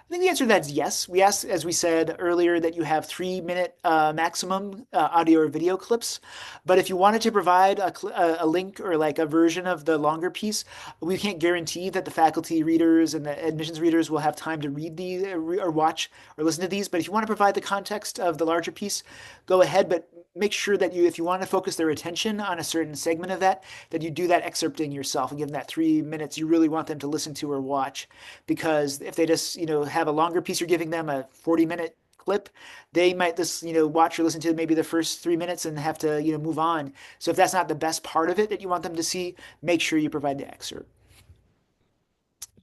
I think the answer to that is yes. We asked, as we said earlier, that you have 3 minute maximum audio or video clips. But if you wanted to provide a link or like a version of the longer piece, we can't guarantee that the faculty readers and the admissions readers will have time to read these or watch or listen to these. But if you want to provide the context of the larger piece, go ahead. But make sure that if you want to focus their attention on a certain segment of that, that you do that excerpting yourself and give them that 3 minutes you really want them to listen to or watch. Because if they just, have a longer piece, you're giving them a 40-minute clip, they might just, watch or listen to maybe the first 3 minutes and have to, move on. So if that's not the best part of it that you want them to see, make sure you provide the excerpt.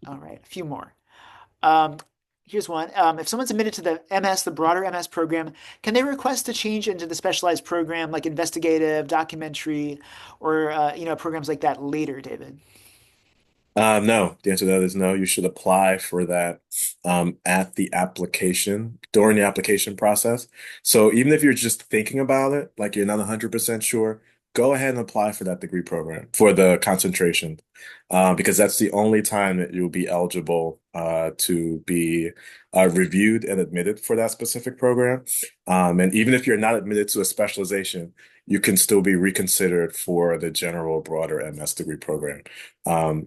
All right, a few more. Um, Here's one. If someone's admitted to the MS, the broader MS program, can they request to change into the specialized program like investigative, documentary, or programs like that later, David? No, the answer to that is no. You should apply for that at the application, during the application process. So even if you're just thinking about it, like you're not 100% sure, go ahead and apply for that degree program for the concentration, because that's the only time that you'll be eligible to be reviewed and admitted for that specific program. And even if you're not admitted to a specialization, you can still be reconsidered for the general broader MS degree program.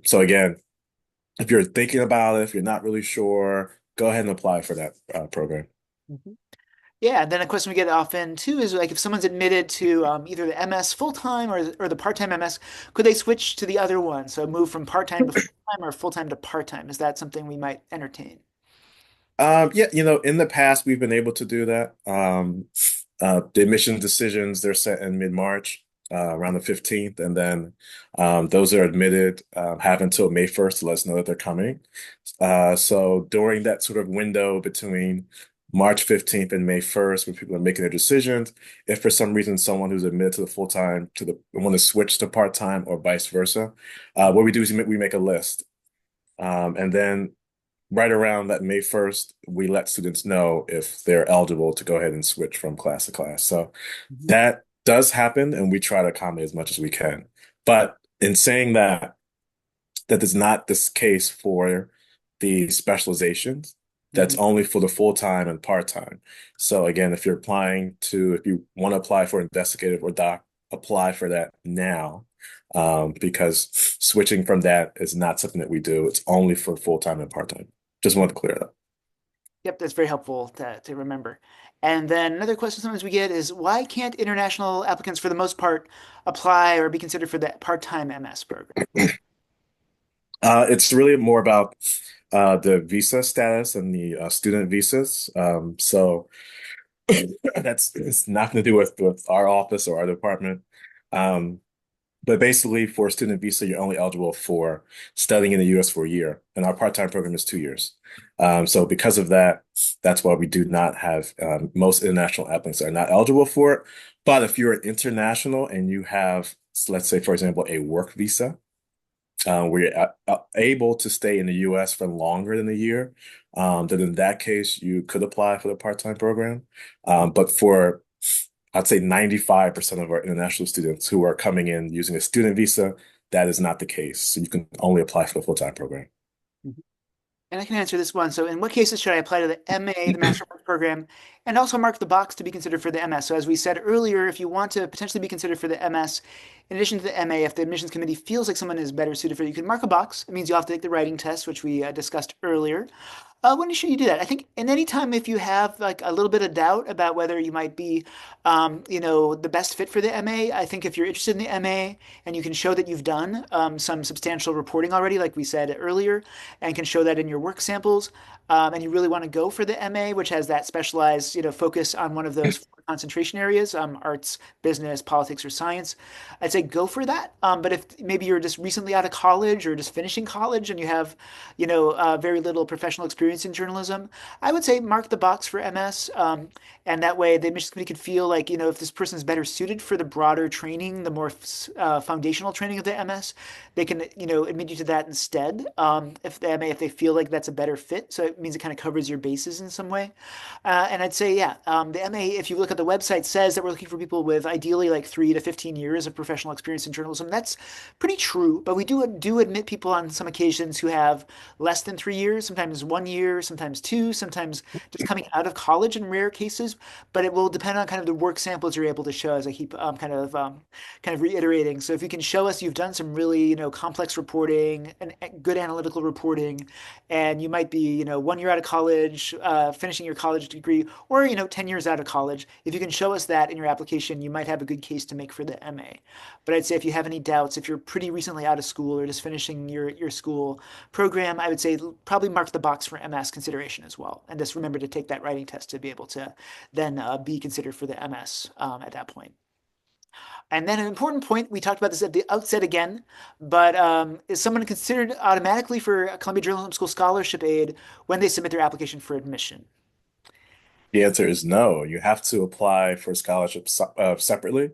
So again, if you're thinking about it, if you're not really sure, go ahead and apply for that program. Mhm. Yeah, and then a question we get often too is like if someone's admitted to either the MS full time or the part time MS, could they switch to the other one? So move from part time to full time or full time to part time? Is that something we might entertain? Yeah, in the past we've been able to do that. The admission decisions they're set in mid-March, around the 15th, and then those that are admitted have until May 1st to let us know that they're coming. So during that sort of window between March 15th and May 1st, when people are making their decisions, if for some reason someone who's admitted to the full-time to the want to switch to part-time or vice versa, what we do is we make a list. And then right around that May 1st, we let students know if they're eligible to go ahead and switch from class to class. So Mhm. that does happen, and we try to accommodate as much as we can. But in saying that, that is not this case for the specializations. That's Mhm. only for the full-time and part-time. So again, if you want to apply for investigative or doc, apply for that now, because switching from that is not something that we do. It's only for full-time and part-time. Just wanted to clear that up. Yep, that's very helpful to remember. And then another question sometimes we get is why can't international applicants, for the most part, apply or be considered for the part time MS program? It's really more about the visa status and the student visas. So that's it's nothing to do with our office or our department. Um, but basically, for a student visa, you're only eligible for studying in the U.S. for a year, and our part-time program is 2 years. So because of that, that's why we do not have most international applicants are not eligible for it. But if you're international and you have, let's say, for example, a work visa, where you're able to stay in the U.S. for longer than a year, then in that case, you could apply for the part-time program. But for I'd say 95% of our international students who are coming in using a student visa, that is not the case. So you can only apply for the full-time program. And I can answer this one. So, in what cases should I apply to the MA, the Master of Arts program, and also mark the box to be considered for the MS? So, as we said earlier, if you want to potentially be considered for the MS, in addition to the MA, if the admissions committee feels like someone is better suited for it, you can mark a box. It means you'll have to take the writing test, which we discussed earlier. When should you do that? I think in any time if you have like a little bit of doubt about whether you might be, the best fit for the MA. I think if you're interested in the MA and you can show that you've done some substantial reporting already, like we said earlier, and can show that in your work samples, and you really want to go for the MA, which has that specialized, focus on one of those four concentration areas, arts, business, politics, or science, I'd say go for that. But if maybe you're just recently out of college or just finishing college and you have, very little professional experience in journalism, I would say mark the box for MS. And that way the admissions committee could feel like, if this person is better suited for the broader training, the more foundational training of the MS, they can, admit you to that instead. If they feel like that's a better fit. So it means it kind of covers your bases in some way. And I'd say, yeah, the MA, if you look at the website, says that we're looking for people with ideally like 3 to 15 years of professional experience in journalism. That's pretty true, but we do admit people on some occasions who have less than 3 years, sometimes 1 year, sometimes two, sometimes just coming out of college in rare cases. But it will depend on kind of the work samples you're able to show, as I keep kind of reiterating. So if you can show us you've done some really, complex reporting and good analytical reporting, and you might be, 1 year out of college, finishing your college degree, or, 10 years out of college, if you can show us that in your application, you might have a good case to make for the MA. But I'd say if you have any doubts, if you're pretty recently out of school or just finishing your school program, I would say probably mark the box for MS consideration as well. And just remember to take that writing test to be able to then be considered for the MS at that point. And then an important point, we talked about this at the outset again, but is someone considered automatically for a Columbia Journalism School scholarship aid when they submit their application for admission? The answer is no. You have to apply for scholarships separately.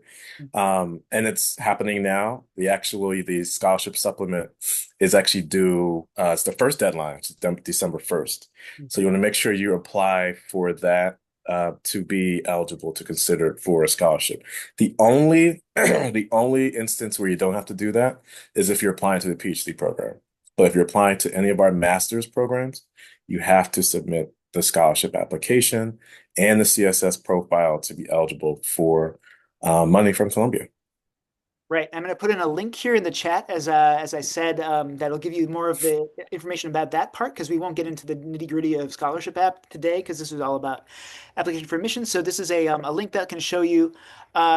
And it's happening now. The scholarship supplement is actually due, it's the first deadline, it's December 1st. So you want to make sure you apply for that to be eligible to consider for a scholarship. The only instance where you don't have to do that is if you're applying to the PhD program. But if you're applying to any of our master's programs, you have to submit the scholarship application and the CSS profile to be eligible for money from Columbia. Right. I'm going to put in a link here in the chat, as I said, that'll give you more of the information about that part, because we won't get into the nitty-gritty of scholarship app today, because this is all about application for admission. So this is a link that can show you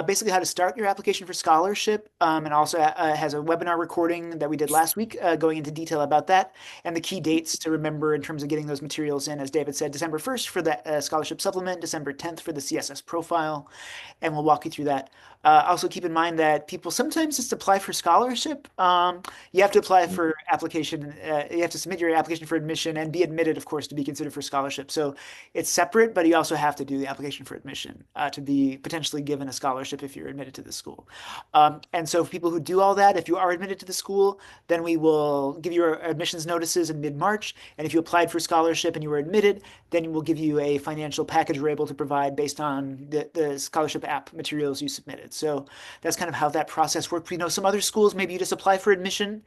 basically how to start your application for scholarship, and also has a webinar recording that we did last week going into detail about that, and the key dates to remember in terms of getting those materials in. As David said, December 1st for the scholarship supplement, December 10th for the CSS profile, and we'll walk you through that. Also keep in mind that people sometimes just apply for scholarship. You have to apply for application. You have to submit your application for admission and be admitted, of course, to be considered for scholarship. So it's separate, but you also have to do the application for admission to be potentially given a scholarship if you're admitted to the school. And so for people who do all that, if you are admitted to the school, then we will give you your admissions notices in mid-March. And if you applied for scholarship and you were admitted, then we'll give you a financial package we're able to provide based on the scholarship app materials you submitted. So that's kind of how that process works. We know some other schools, maybe you just apply for admission,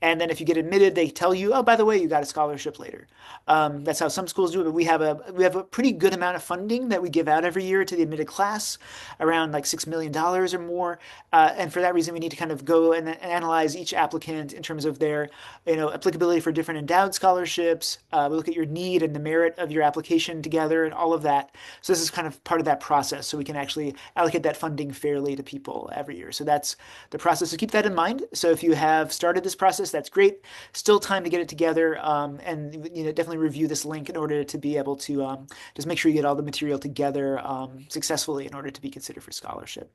and then if you get admitted, they tell you, oh, by the way, you got a scholarship later. That's how some schools do it, but we have a pretty good amount of funding that we give out every year to the admitted class, around like $6 million or more. And for that reason, we need to kind of go and analyze each applicant in terms of their, applicability for different endowed scholarships. We look at your need and the merit of your application together and all of that. So this is kind of part of that process, so we can actually allocate that funding fairly to people every year. So that's the process. So keep that in mind. So if you have started this process, that's great. Still time to get it together, and definitely review this link in order to be able to just make sure you get all the material together successfully in order to be considered for scholarship.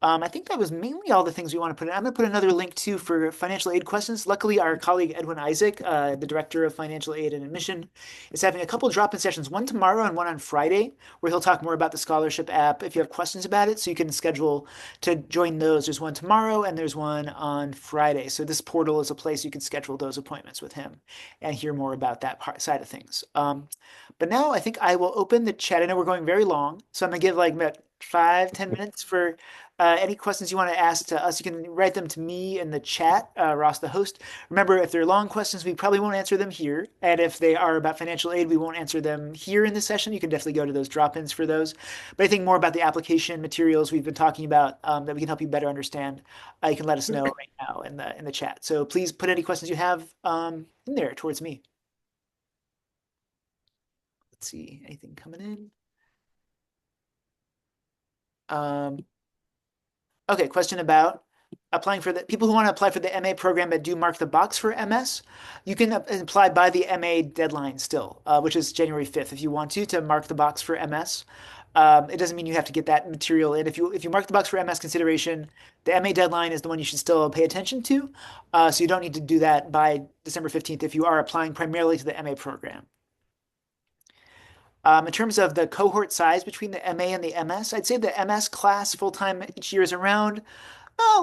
I think that was mainly all the things we want to put in. I'm going to put another link too for financial aid questions. Luckily, our colleague Edwin Isaac, the director of financial aid and admission, is having a couple drop-in sessions, one tomorrow and one on Friday, where he'll talk more about the scholarship app if you have questions about it. So you can schedule to join those. There's one tomorrow and there's one on Friday. So this portal is a place you can schedule those appointments with him and hear more about that side of things. But now I think I will open the chat. I know we're going very long, so I'm going to give like about 5-10 minutes for any questions you want to ask to us. You can write them to me in the chat, Ross, the host. Remember, if they're long questions, we probably won't answer them here. And if they are about financial aid, we won't answer them here in the session. You can definitely go to those drop-ins for those. But I think more about the application materials we've been talking about that we can help you better understand, you can let us know right now in the chat. So please put any questions you have in there towards me. Let's see, anything coming in? Okay, question about applying for the people who want to apply for the MA program but do mark the box for MS. You can apply by the MA deadline still, which is January 5th, if you want to mark the box for MS. It doesn't mean you have to get that material in. If you mark the box for MS consideration, the MA deadline is the one you should still pay attention to. So you don't need to do that by December 15th if you are applying primarily to the MA program. In terms of the cohort size between the MA and the MS, I'd say the MS class full-time each year is around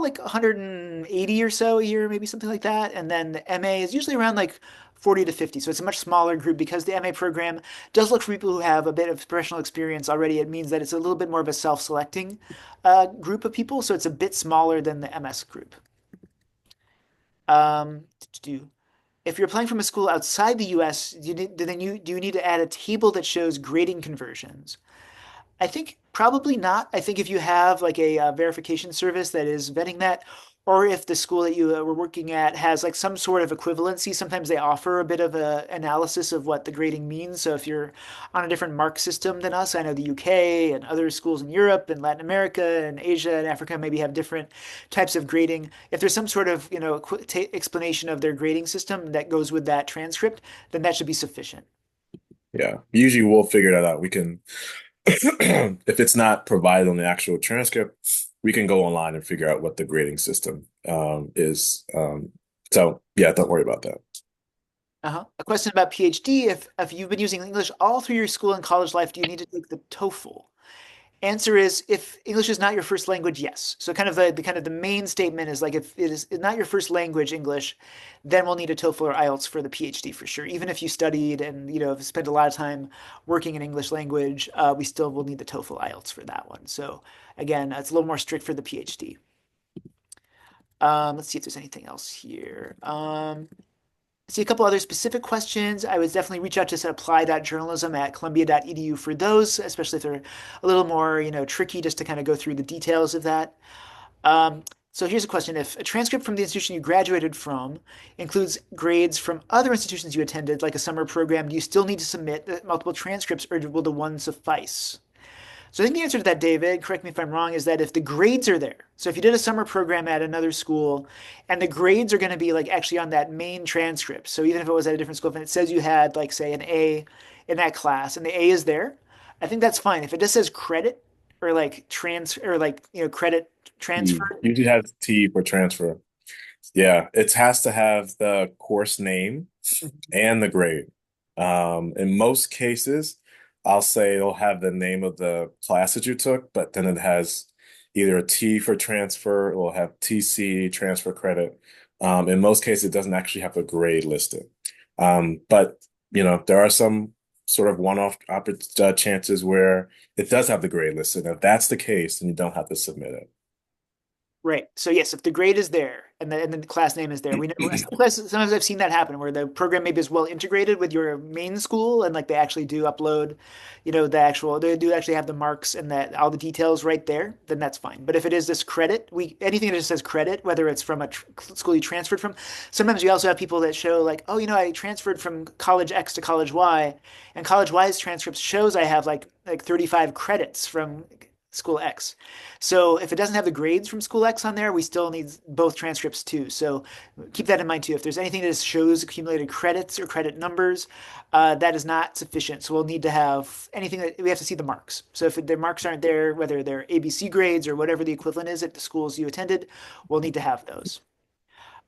like 180 or so a year, maybe something like that. And then the MA is usually around like 40 to 50. So it's a much smaller group because the MA program does look for people who have a bit of professional experience already. It means that it's a little bit more of a self-selecting group of people. So it's a bit smaller than the MS group. Um, if you're applying from a school outside the US, do you need to add a table that shows grading conversions? I think probably not. I think if you have like a verification service that is vetting that, or if the school that you were working at has like some sort of equivalency, sometimes they offer a bit of a analysis of what the grading means. So if you're on a different mark system than us, I know the UK and other schools in Europe and Latin America and Asia and Africa maybe have different types of grading. If there's some sort of, explanation of their grading system that goes with that transcript, then that should be sufficient. Yeah, usually we'll figure that out. We can, if it's not provided on the actual transcript, we can go online and figure out what the grading system is. So yeah, don't worry about that. A question about PhD. If you've been using English all through your school and college life, do you need to take the TOEFL? Answer is if English is not your first language, yes. So kind of the main statement is like if it is not your first language, English, then we'll need a TOEFL or IELTS for the PhD for sure. Even if you studied and have spent a lot of time working in English language, we still will need the TOEFL IELTS for that one. So again, it's a little more strict for the PhD. Let's see if there's anything else here. See a couple other specific questions. I would definitely reach out to apply.journalism at columbia.edu for those, especially if they're a little more, tricky just to kind of go through the details of that. So here's a question. If a transcript from the institution you graduated from includes grades from other institutions you attended, like a summer program, do you still need to submit multiple transcripts or will the one suffice? So I think the answer to that, David, correct me if I'm wrong, is that if the grades are there, so if you did a summer program at another school and the grades are going to be like actually on that main transcript, so even if it was at a different school, and it says you had like say an A in that class and the A is there, I think that's fine. If it just says credit or like credit transfer. Usually has T for transfer. Yeah, it has to have the course name and the grade. In most cases, I'll say it'll have the name of the class that you took, but then it has either a T for transfer, it will have TC, transfer credit. In most cases, it doesn't actually have a grade listed. But there are some sort of one-off chances where it does have the grade listed. If that's the case, then you don't have to submit Right. So yes, if the grade is there and the class name is there, we know sometimes I've seen that happen where the program maybe is well integrated with your main school and like they actually do upload, they do actually have the marks and that all the details right there, then that's fine. But if it is this credit, anything that just says credit, whether it's from a school you transferred from, sometimes we also have people that show like, oh, I transferred from college X to college Y, and college Y's transcripts shows I have like 35 credits from school X. So if it doesn't have the grades from school X on there, we still need both transcripts too. So keep that in mind too. If there's anything that shows accumulated credits or credit numbers, that is not sufficient. So we'll need to have anything that we have to see the marks. So if the marks aren't there, whether they're ABC grades or whatever the equivalent is at the schools you attended, we'll need to have those.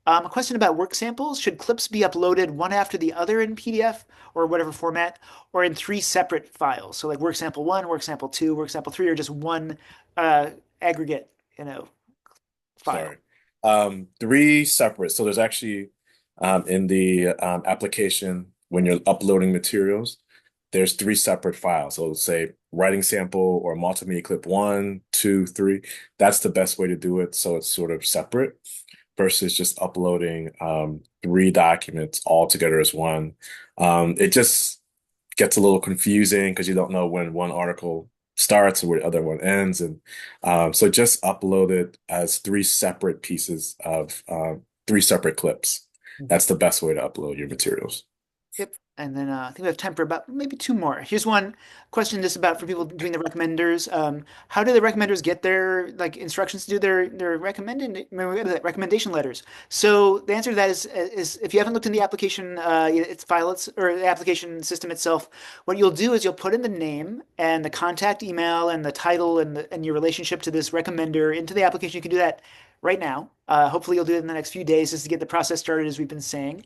A question about work samples. Should clips be uploaded one after the other in PDF or whatever format, or in three separate files? So like work sample one, work sample two, work sample three, or just one aggregate, file. Sorry. Three separate. So there's actually in the application when you're uploading materials, there's three separate files. So let's say writing sample or multimedia clip one, two, three. That's the best way to do it. So it's sort of separate versus just uploading three documents all together as one. It just gets a little confusing because you don't know when one article starts and where the other one ends. And so just upload it as three separate pieces of three separate clips. That's the best way to upload your materials. Yep. And then I think we have time for about maybe two more. Here's one question just about for people doing the recommenders. How do the recommenders get their like instructions to do their recommendation letters? So the answer to that is if you haven't looked in the application, or the application system itself, what you'll do is you'll put in the name and the contact email and the title and your relationship to this recommender into the application. You can do that right now. Hopefully, you'll do it in the next few days just to get the process started, as we've been saying.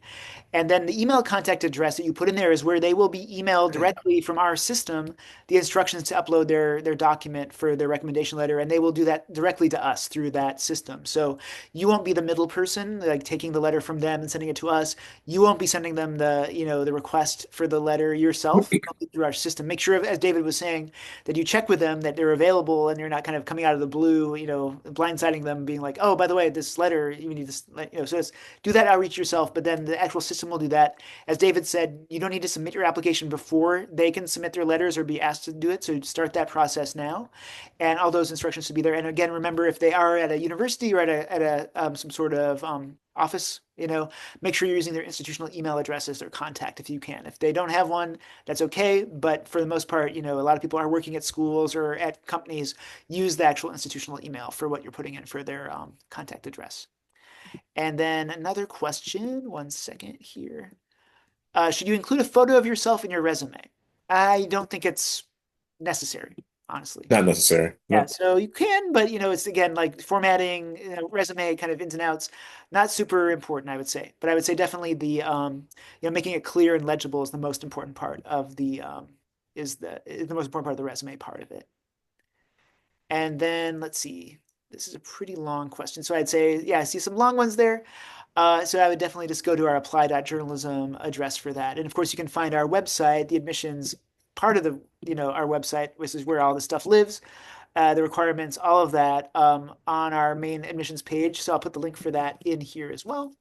And then the email contact address that you put in there is where they will be emailed directly from our system the instructions to upload their document for their recommendation letter, and they will do that directly to us through that system. So you won't be the middle person, like taking the letter from them and sending it to us. You won't be sending them the request for the letter yourself. It'll be through our system. Make sure, as David was saying, that you check with them that they're available and you're not kind of coming out of the blue, blindsiding them, being like, oh, by the way, this letter, you need this, so it's do that outreach yourself, but then the actual system will do that. As David said, you don't need to submit your application before they can submit their letters or be asked to do it. So start that process now, and all those instructions should be there. And again, remember, if they are at a university or at some sort of office, make sure you're using their institutional email address as their contact if you can. If they don't have one, that's okay. But for the most part, a lot of people are working at schools or at companies. Use the actual institutional email for what you're putting in for their contact address. And then another question, one second here. Should you include a photo of yourself in your resume? I don't think it's necessary, honestly. Not necessary. Yeah, No, so you can, but it's again like formatting, resume kind of ins and outs, not super important, I would say. But I would say definitely the making it clear and legible is the most important part of the is the most important part of the resume part of it. And then let's see. This is a pretty long question. So I'd say, yeah, I see some long ones there. So I would definitely just go to our apply.journalism address for that. And of course, you can find our website, the admissions part of our website, which is where all the stuff lives, the requirements, all of that on our main admissions page. So I'll put the link for that in here as well.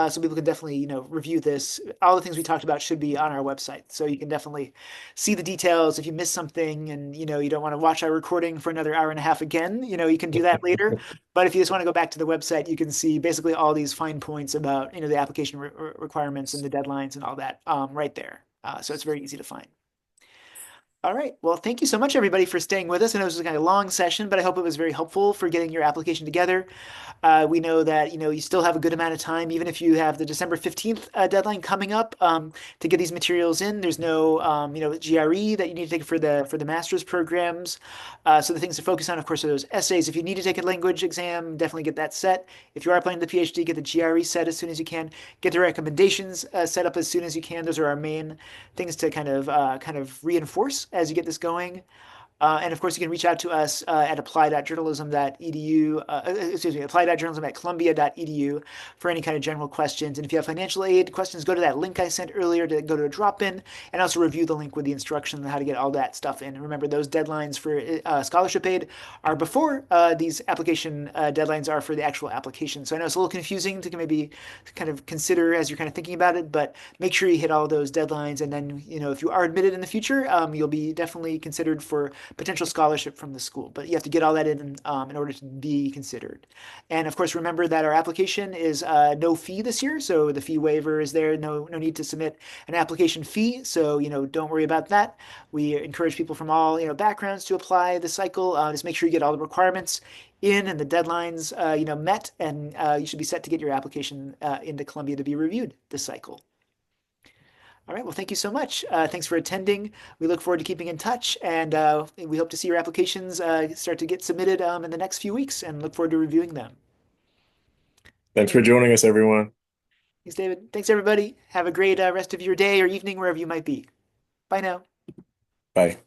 So people can definitely, review this. All the things we talked about should be on our website. So you can definitely see the details. If you miss something and, you don't want to watch our recording for another hour and a half again, you can do that later. But if you just want to go back to the website, you can see basically all these fine points about, the application requirements and the deadlines and all that right there. So it's very easy to find. All right. Well, thank you so much, everybody, for staying with us. I know this was a kind of long session, but I hope it was very helpful for getting your application together. We know that you still have a good amount of time, even if you have the December 15th deadline coming up to get these materials in. There's no GRE that you need to take for the master's programs. So the things to focus on, of course, are those essays. If you need to take a language exam, definitely get that set. If you are planning the PhD, get the GRE set as soon as you can. Get the recommendations set up as soon as you can. Those are our main things to kind of reinforce as you get this going. And of course, you can reach out to us at apply.journalism.edu, apply.journalism@columbia.edu for any kind of general questions. And if you have financial aid questions, go to that link I sent earlier to go to a drop-in and also review the link with the instructions on how to get all that stuff in. And remember, those deadlines for scholarship aid are before these application deadlines are for the actual application. So I know it's a little confusing to maybe kind of consider as you're kind of thinking about it, but make sure you hit all those deadlines. And then, if you are admitted in the future, you'll be definitely considered for potential scholarship from the school. But you have to get all that in order to be considered. And of course, remember that our application is no fee this year. So the fee waiver is there. No need to submit an application fee. So, don't worry about that. We encourage people from all, backgrounds to apply the cycle. Just make sure you get all the requirements in and the deadlines, met, and you should be set to get your application into Columbia to be reviewed this cycle. All right. Well, thank you so much. Thanks for attending. We look forward to keeping in touch, and we hope to see your applications start to get submitted in the next few weeks and look forward to reviewing them. thanks for joining us, everyone. Thanks, David. Thanks, everybody. Have a great rest of your day or evening, wherever you might be. Bye now. Bye.